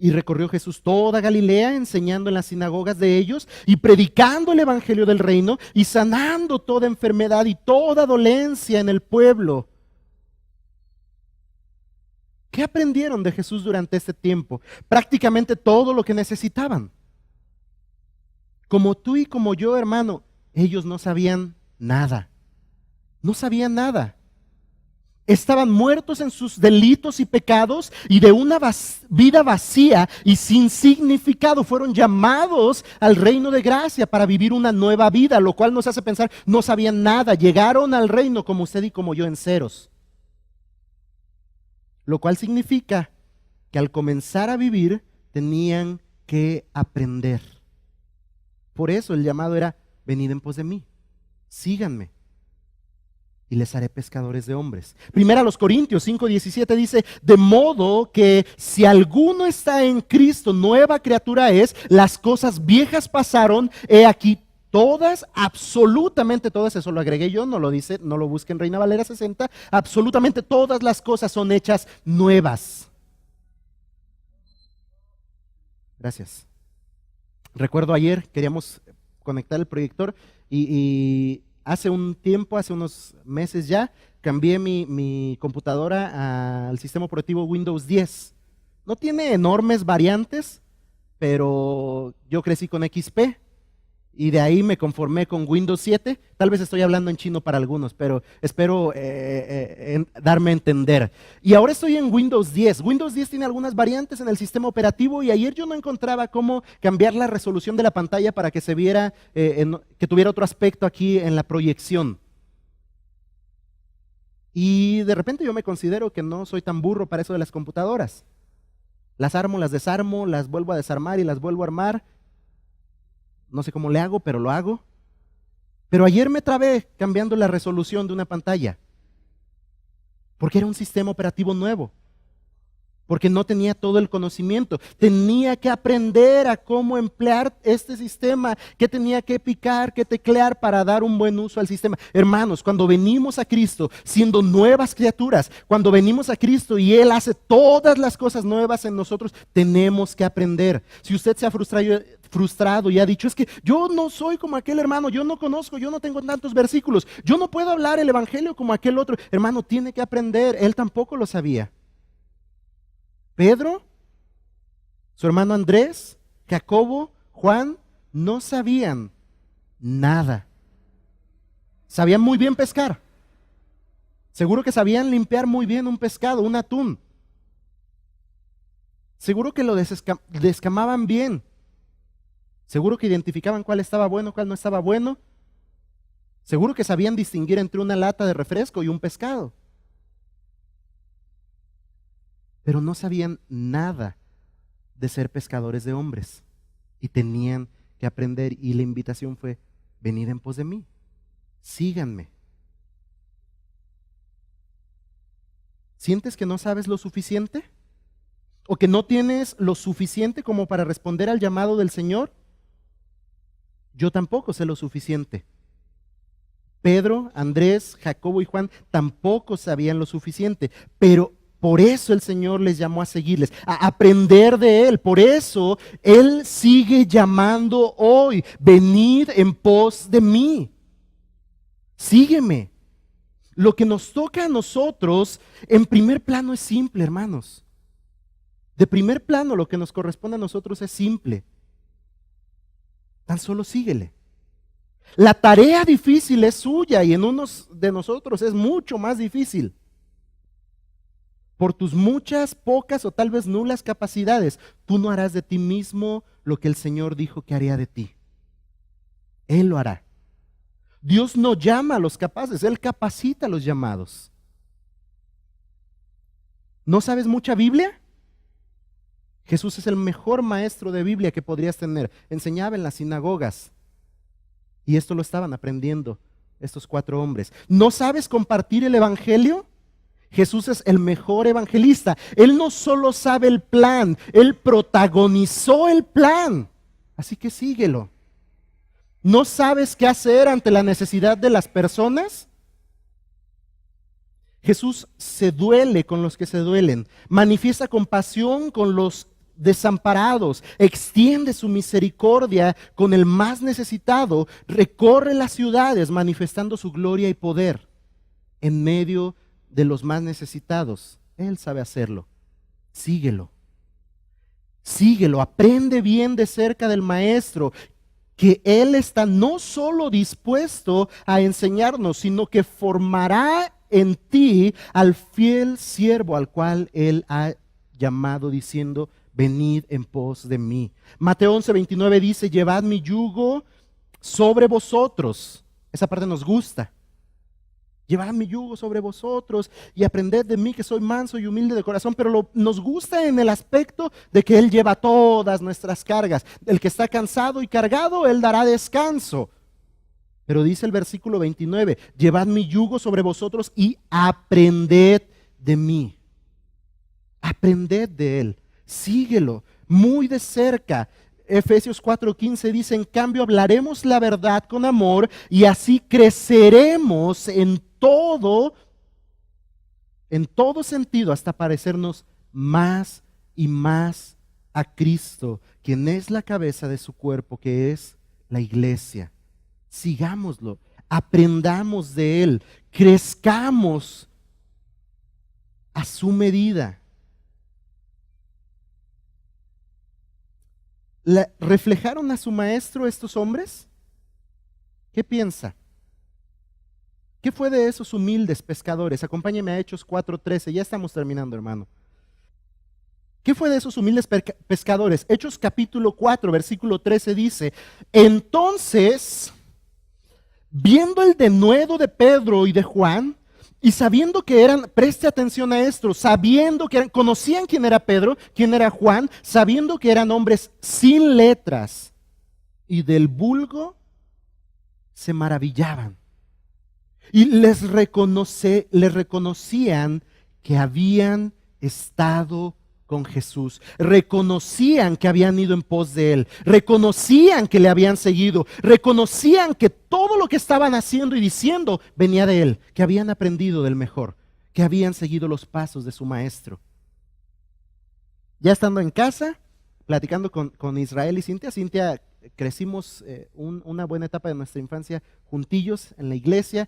A: Y recorrió Jesús toda Galilea, enseñando en las sinagogas de ellos y predicando el evangelio del reino y sanando toda enfermedad y toda dolencia en el pueblo. ¿Qué aprendieron de Jesús durante este tiempo? Prácticamente todo lo que necesitaban. Como tú y como yo, hermano, ellos no sabían nada. No sabían nada. Estaban muertos en sus delitos y pecados y de una vida vacía y sin significado. Fueron llamados al reino de gracia para vivir una nueva vida, lo cual nos hace pensar, no sabían nada. Llegaron al reino como usted y como yo en ceros. Lo cual significa que al comenzar a vivir tenían que aprender. Por eso el llamado era, venid en pos de mí, síganme y les haré pescadores de hombres. Primera a los Corintios 5:17 dice, de modo que si alguno está en Cristo, nueva criatura es, las cosas viejas pasaron, he aquí todas, absolutamente todas, eso lo agregué yo, no lo dice, no lo busquen en Reina Valera 60, absolutamente todas las cosas son hechas nuevas. Gracias. Recuerdo ayer, queríamos conectar el proyector y hace un tiempo, hace unos meses ya, cambié mi computadora al sistema operativo Windows 10. No tiene enormes variantes, pero yo crecí con XP y de ahí me conformé con Windows 7. Tal vez estoy hablando en chino para algunos, pero espero darme a entender. Y ahora estoy en Windows 10. Windows 10 tiene algunas variantes en el sistema operativo y ayer yo no encontraba cómo cambiar la resolución de la pantalla para que se viera, que tuviera otro aspecto aquí en la proyección. Y de repente yo me considero que no soy tan burro para eso de las computadoras. Las armo, las desarmo, las vuelvo a desarmar y las vuelvo a armar. No sé cómo le hago, pero lo hago. Pero ayer me trabé cambiando la resolución de una pantalla. Porque era un sistema operativo nuevo. Porque no tenía todo el conocimiento. Tenía que aprender a cómo emplear este sistema. Qué tenía que picar, qué teclear para dar un buen uso al sistema. Hermanos, cuando venimos a Cristo siendo nuevas criaturas, cuando venimos a Cristo y Él hace todas las cosas nuevas en nosotros, tenemos que aprender. Si usted se ha frustrado y ha dicho, es que yo no soy como aquel hermano, yo no conozco, yo no tengo tantos versículos, yo no puedo hablar el evangelio como aquel otro. Hermano, tiene que aprender. Él tampoco lo sabía. Pedro, su hermano Andrés, Jacobo, Juan, no sabían nada. Sabían muy bien pescar. Seguro que sabían limpiar muy bien un pescado, un atún. Seguro que lo descamaban bien. Seguro que identificaban cuál estaba bueno, cuál no estaba bueno. Seguro que sabían distinguir entre una lata de refresco y un pescado. Pero no sabían nada de ser pescadores de hombres y tenían que aprender, y la invitación fue, venid en pos de mí, síganme. ¿Sientes que no sabes lo suficiente? ¿O que no tienes lo suficiente como para responder al llamado del Señor? Yo tampoco sé lo suficiente. Pedro, Andrés, Jacobo y Juan tampoco sabían lo suficiente, pero por eso el Señor les llamó a seguirles, a aprender de Él. Por eso Él sigue llamando hoy, venid en pos de mí, sígueme. Lo que nos toca a nosotros en primer plano es simple, hermanos. De primer plano lo que nos corresponde a nosotros es simple. Tan solo síguele. La tarea difícil es suya y en unos de nosotros es mucho más difícil. Por tus muchas, pocas o tal vez nulas capacidades, tú no harás de ti mismo lo que el Señor dijo que haría de ti. Él lo hará. Dios no llama a los capaces, Él capacita a los llamados. ¿No sabes mucha Biblia? Jesús es el mejor maestro de Biblia que podrías tener. Enseñaba en las sinagogas y esto lo estaban aprendiendo estos 4 hombres. ¿No sabes compartir el evangelio? Jesús es el mejor evangelista. Él no solo sabe el plan, Él protagonizó el plan. Así que síguelo. ¿No sabes qué hacer ante la necesidad de las personas? Jesús se duele con los que se duelen, manifiesta compasión con los desamparados, extiende su misericordia con el más necesitado, recorre las ciudades manifestando su gloria y poder en medio de los más necesitados. Él sabe hacerlo. Síguelo. Síguelo, aprende bien de cerca del Maestro, que Él está no solo dispuesto a enseñarnos, sino que formará en ti al fiel siervo al cual Él ha llamado diciendo, venid en pos de mí. Mateo 11:29 dice, llevad mi yugo sobre vosotros. Esa parte nos gusta. Llevad mi yugo sobre vosotros y aprended de mí que soy manso y humilde de corazón, pero nos gusta en el aspecto de que Él lleva todas nuestras cargas. El que está cansado y cargado, Él dará descanso. Pero dice el versículo 29, llevad mi yugo sobre vosotros y aprended de mí. Aprended de Él, síguelo muy de cerca. Efesios 4:15 dice, en cambio hablaremos la verdad con amor y así creceremos en todo sentido hasta parecernos más y más a Cristo, quien es la cabeza de su cuerpo, que es la iglesia. Sigámoslo, aprendamos de Él, crezcamos a su medida. ¿Reflejaron a su maestro estos hombres? ¿Qué piensa? ¿Qué fue de esos humildes pescadores? Acompáñeme a Hechos 4:13. Ya estamos terminando, hermano. ¿Qué fue de esos humildes pescadores? Hechos capítulo 4, versículo 13 dice, entonces, viendo el denuedo de Pedro y de Juan, y sabiendo que eran, preste atención a esto, sabiendo que eran, conocían quién era Pedro, quién era Juan, sabiendo que eran hombres sin letras y del vulgo, se maravillaban. Y les reconocían que habían estado con Jesús. Reconocían que habían ido en pos de Él. Reconocían que le habían seguido. Reconocían que todo lo que estaban haciendo y diciendo venía de Él. Que habían aprendido del mejor. Que habían seguido los pasos de su maestro. Ya estando en casa, platicando con Israel y Cintia, crecimos una buena etapa de nuestra infancia juntillos en la iglesia,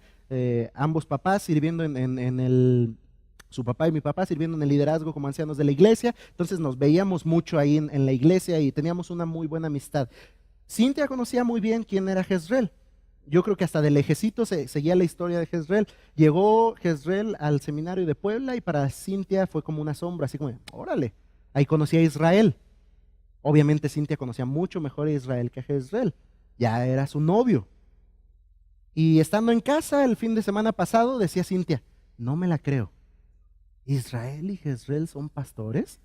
A: ambos papás sirviendo su papá y mi papá sirviendo en el liderazgo como ancianos de la iglesia, entonces nos veíamos mucho ahí en la iglesia y teníamos una muy buena amistad. Cintia conocía muy bien quién era Jezreel. Yo creo que hasta de lejecito seguía la historia de Jezreel. Llegó Jezreel al seminario de Puebla y para Cintia fue como una sombra, así como, órale, ahí conocí a Israel. Obviamente Cintia conocía mucho mejor a Israel que a Jezreel. Ya era su novio. Y estando en casa el fin de semana pasado, decía Cintia, no me la creo. ¿Israel y Jezreel son pastores?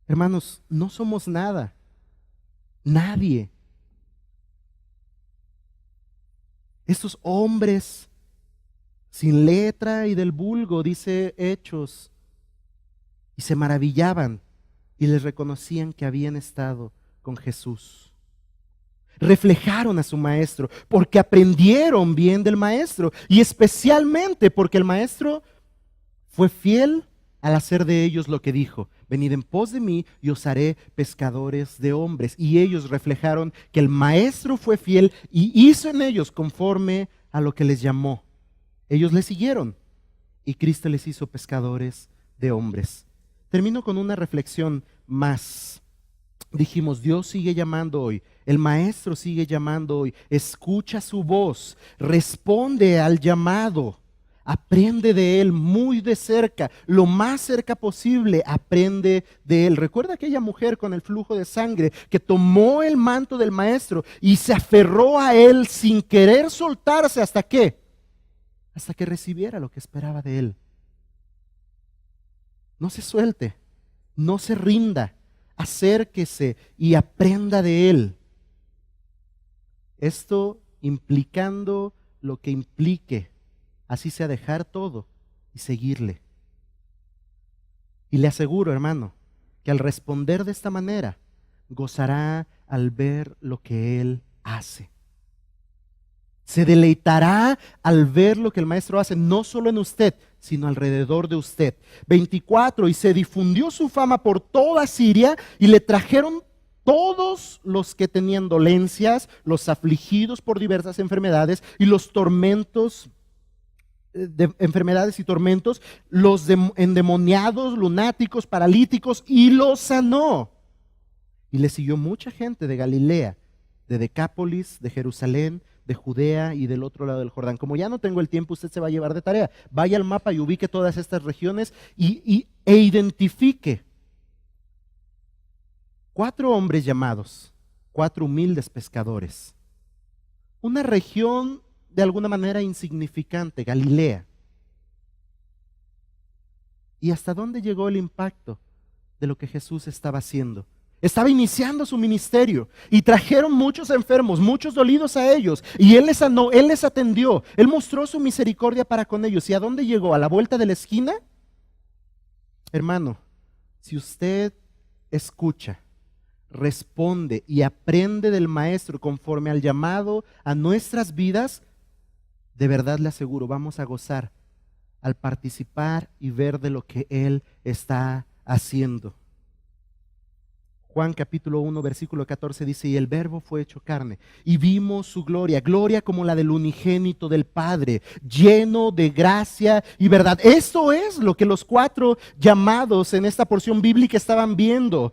A: Hermanos, no somos nada. Nadie. Estos hombres sin letra y del vulgo, dice Hechos, y se maravillaban y les reconocían que habían estado con Jesús. Reflejaron a su maestro porque aprendieron bien del maestro y especialmente porque el maestro fue fiel al hacer de ellos lo que dijo. Venid en pos de mí y os haré pescadores de hombres. Y ellos reflejaron que el maestro fue fiel y hizo en ellos conforme a lo que les llamó. Ellos le siguieron y Cristo les hizo pescadores de hombres. Termino con una reflexión más. Dijimos, Dios sigue llamando hoy, el Maestro sigue llamando hoy, escucha su voz, responde al llamado, aprende de Él muy de cerca, lo más cerca posible, aprende de Él. Recuerda aquella mujer con el flujo de sangre que tomó el manto del Maestro y se aferró a Él sin querer soltarse. ¿Hasta qué? Hasta que recibiera lo que esperaba de Él. No se suelte, no se rinda. Acérquese y aprenda de Él. Esto implicando lo que implique, así sea dejar todo y seguirle. Y le aseguro, hermano, que al responder de esta manera, gozará al ver lo que Él hace. Se deleitará al ver lo que el Maestro hace, no solo en usted, sino alrededor de usted. 24, y se difundió su fama por toda Siria y le trajeron todos los que tenían dolencias, los afligidos por diversas enfermedades y los tormentos de enfermedades y tormentos, los endemoniados, lunáticos, paralíticos, y los sanó. Y le siguió mucha gente de Galilea, de Decápolis, de Jerusalén, de Judea y del otro lado del Jordán. Como ya no tengo el tiempo, usted se va a llevar de tarea. Vaya al mapa y ubique todas estas regiones e identifique 4 hombres llamados, 4 humildes pescadores. Una región de alguna manera insignificante, Galilea. ¿Y hasta dónde llegó el impacto de lo que Jesús estaba haciendo? Estaba iniciando su ministerio y trajeron muchos enfermos, muchos dolidos a ellos, y Él les sanó, Él les atendió, Él mostró su misericordia para con ellos. ¿Y a dónde llegó? ¿A la vuelta de la esquina? Hermano, si usted escucha, responde y aprende del Maestro conforme al llamado a nuestras vidas, de verdad le aseguro, vamos a gozar al participar y ver de lo que Él está haciendo. Juan capítulo 1 versículo 14 dice: y el verbo fue hecho carne y vimos su gloria, gloria como la del unigénito del Padre, lleno de gracia y verdad. Esto es lo que los 4 llamados en esta porción bíblica estaban viendo.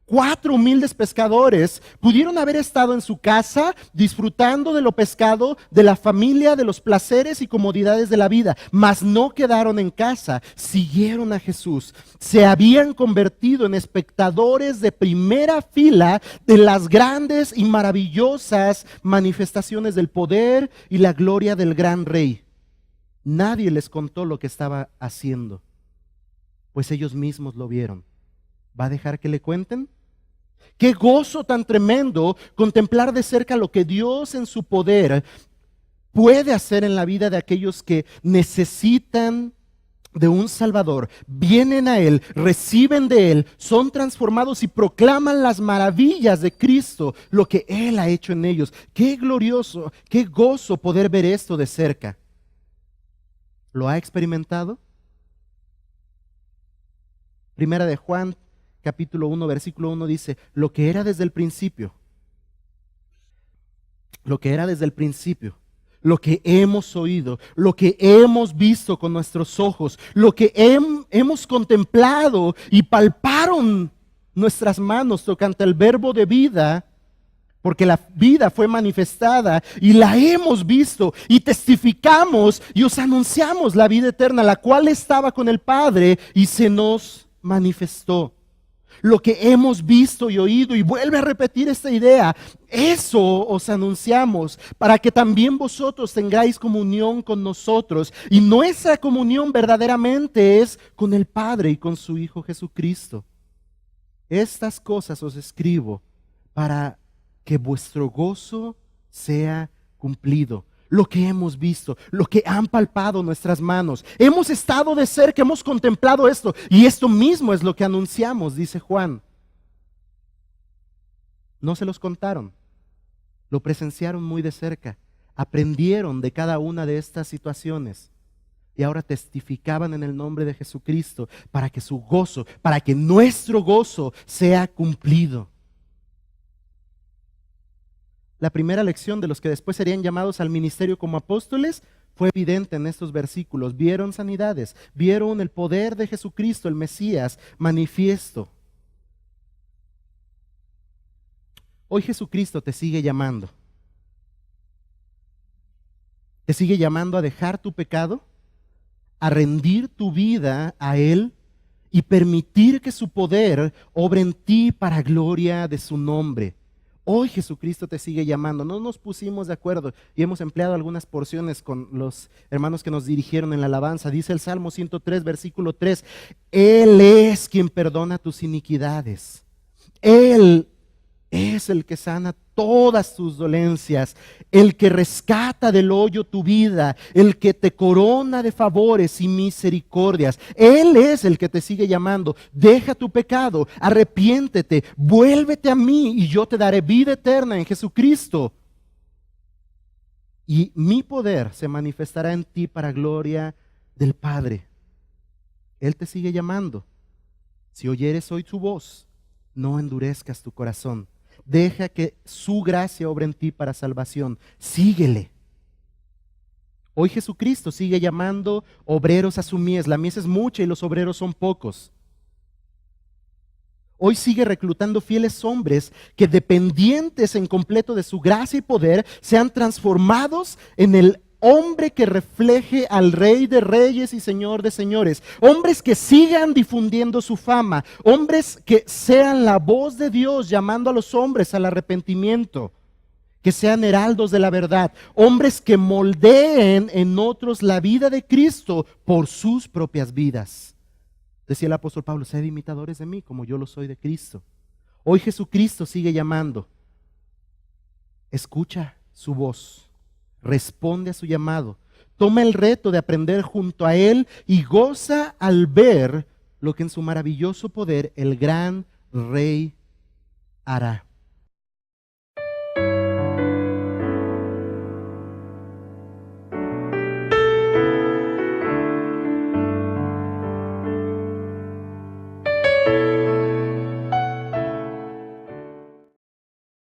A: 4 humildes pescadores pudieron haber estado en su casa disfrutando de lo pescado, de la familia, de los placeres y comodidades de la vida, mas no quedaron en casa, siguieron a Jesús. Se habían convertido en espectadores de primera fila de las grandes y maravillosas manifestaciones del poder y la gloria del gran Rey. Nadie les contó lo que estaba haciendo, pues ellos mismos lo vieron. ¿Va a dejar que le cuenten? Qué gozo tan tremendo contemplar de cerca lo que Dios en su poder puede hacer en la vida de aquellos que necesitan de un Salvador. Vienen a Él, reciben de Él, son transformados y proclaman las maravillas de Cristo, lo que Él ha hecho en ellos. Qué glorioso, qué gozo poder ver esto de cerca. ¿Lo ha experimentado? Primera de Juan capítulo 1, versículo 1 dice: lo que era desde el principio, lo que era desde el principio, lo que hemos oído, lo que hemos visto con nuestros ojos, lo que hemos contemplado y palparon nuestras manos tocante al verbo de vida, porque la vida fue manifestada y la hemos visto y testificamos y os anunciamos la vida eterna, la cual estaba con el Padre y se nos manifestó. Lo que hemos visto y oído, y vuelve a repetir esta idea, eso os anunciamos, para que también vosotros tengáis comunión con nosotros. Y nuestra comunión verdaderamente es con el Padre y con su Hijo Jesucristo. Estas cosas os escribo para que vuestro gozo sea cumplido. Lo que hemos visto, lo que han palpado nuestras manos. Hemos estado de cerca, hemos contemplado esto, y esto mismo es lo que anunciamos, dice Juan. No se los contaron, lo presenciaron muy de cerca, aprendieron de cada una de estas situaciones y ahora testificaban en el nombre de Jesucristo para que su gozo, para que nuestro gozo sea cumplido. La primera lección de los que después serían llamados al ministerio como apóstoles fue evidente en estos versículos. Vieron sanidades, vieron el poder de Jesucristo, el Mesías, manifiesto. Hoy Jesucristo te sigue llamando. Te sigue llamando a dejar tu pecado, a rendir tu vida a Él y permitir que su poder obre en ti para gloria de su nombre. Hoy Jesucristo te sigue llamando. No nos pusimos de acuerdo y hemos empleado algunas porciones con los hermanos que nos dirigieron en la alabanza. Dice el Salmo 103, versículo 3: Él es quien perdona tus iniquidades. Él es el que sana todas tus dolencias, el que rescata del hoyo tu vida, el que te corona de favores y misericordias. Él es el que te sigue llamando. Deja tu pecado, arrepiéntete, vuélvete a mí y yo te daré vida eterna en Jesucristo. y mi poder se manifestará en ti para gloria del Padre. Él te sigue llamando. Si oyeres hoy su voz, no endurezcas tu corazón. Deja que su gracia obre en ti para salvación. Síguele. Hoy Jesucristo sigue llamando obreros a su mies. La mies es mucha y los obreros son pocos. Hoy sigue reclutando fieles hombres que, dependientes en completo de su gracia y poder, sean transformados en el hombre que refleje al Rey de Reyes y Señor de Señores. Hombres que sigan difundiendo su fama. Hombres que sean la voz de Dios llamando a los hombres al arrepentimiento. Que sean heraldos de la verdad. Hombres que moldeen en otros la vida de Cristo por sus propias vidas. Decía el apóstol Pablo, sed imitadores de mí como yo lo soy de Cristo. Hoy Jesucristo sigue llamando. Escucha su voz, responde a su llamado, toma el reto de aprender junto a Él y goza al ver lo que en su maravilloso poder el gran Rey hará.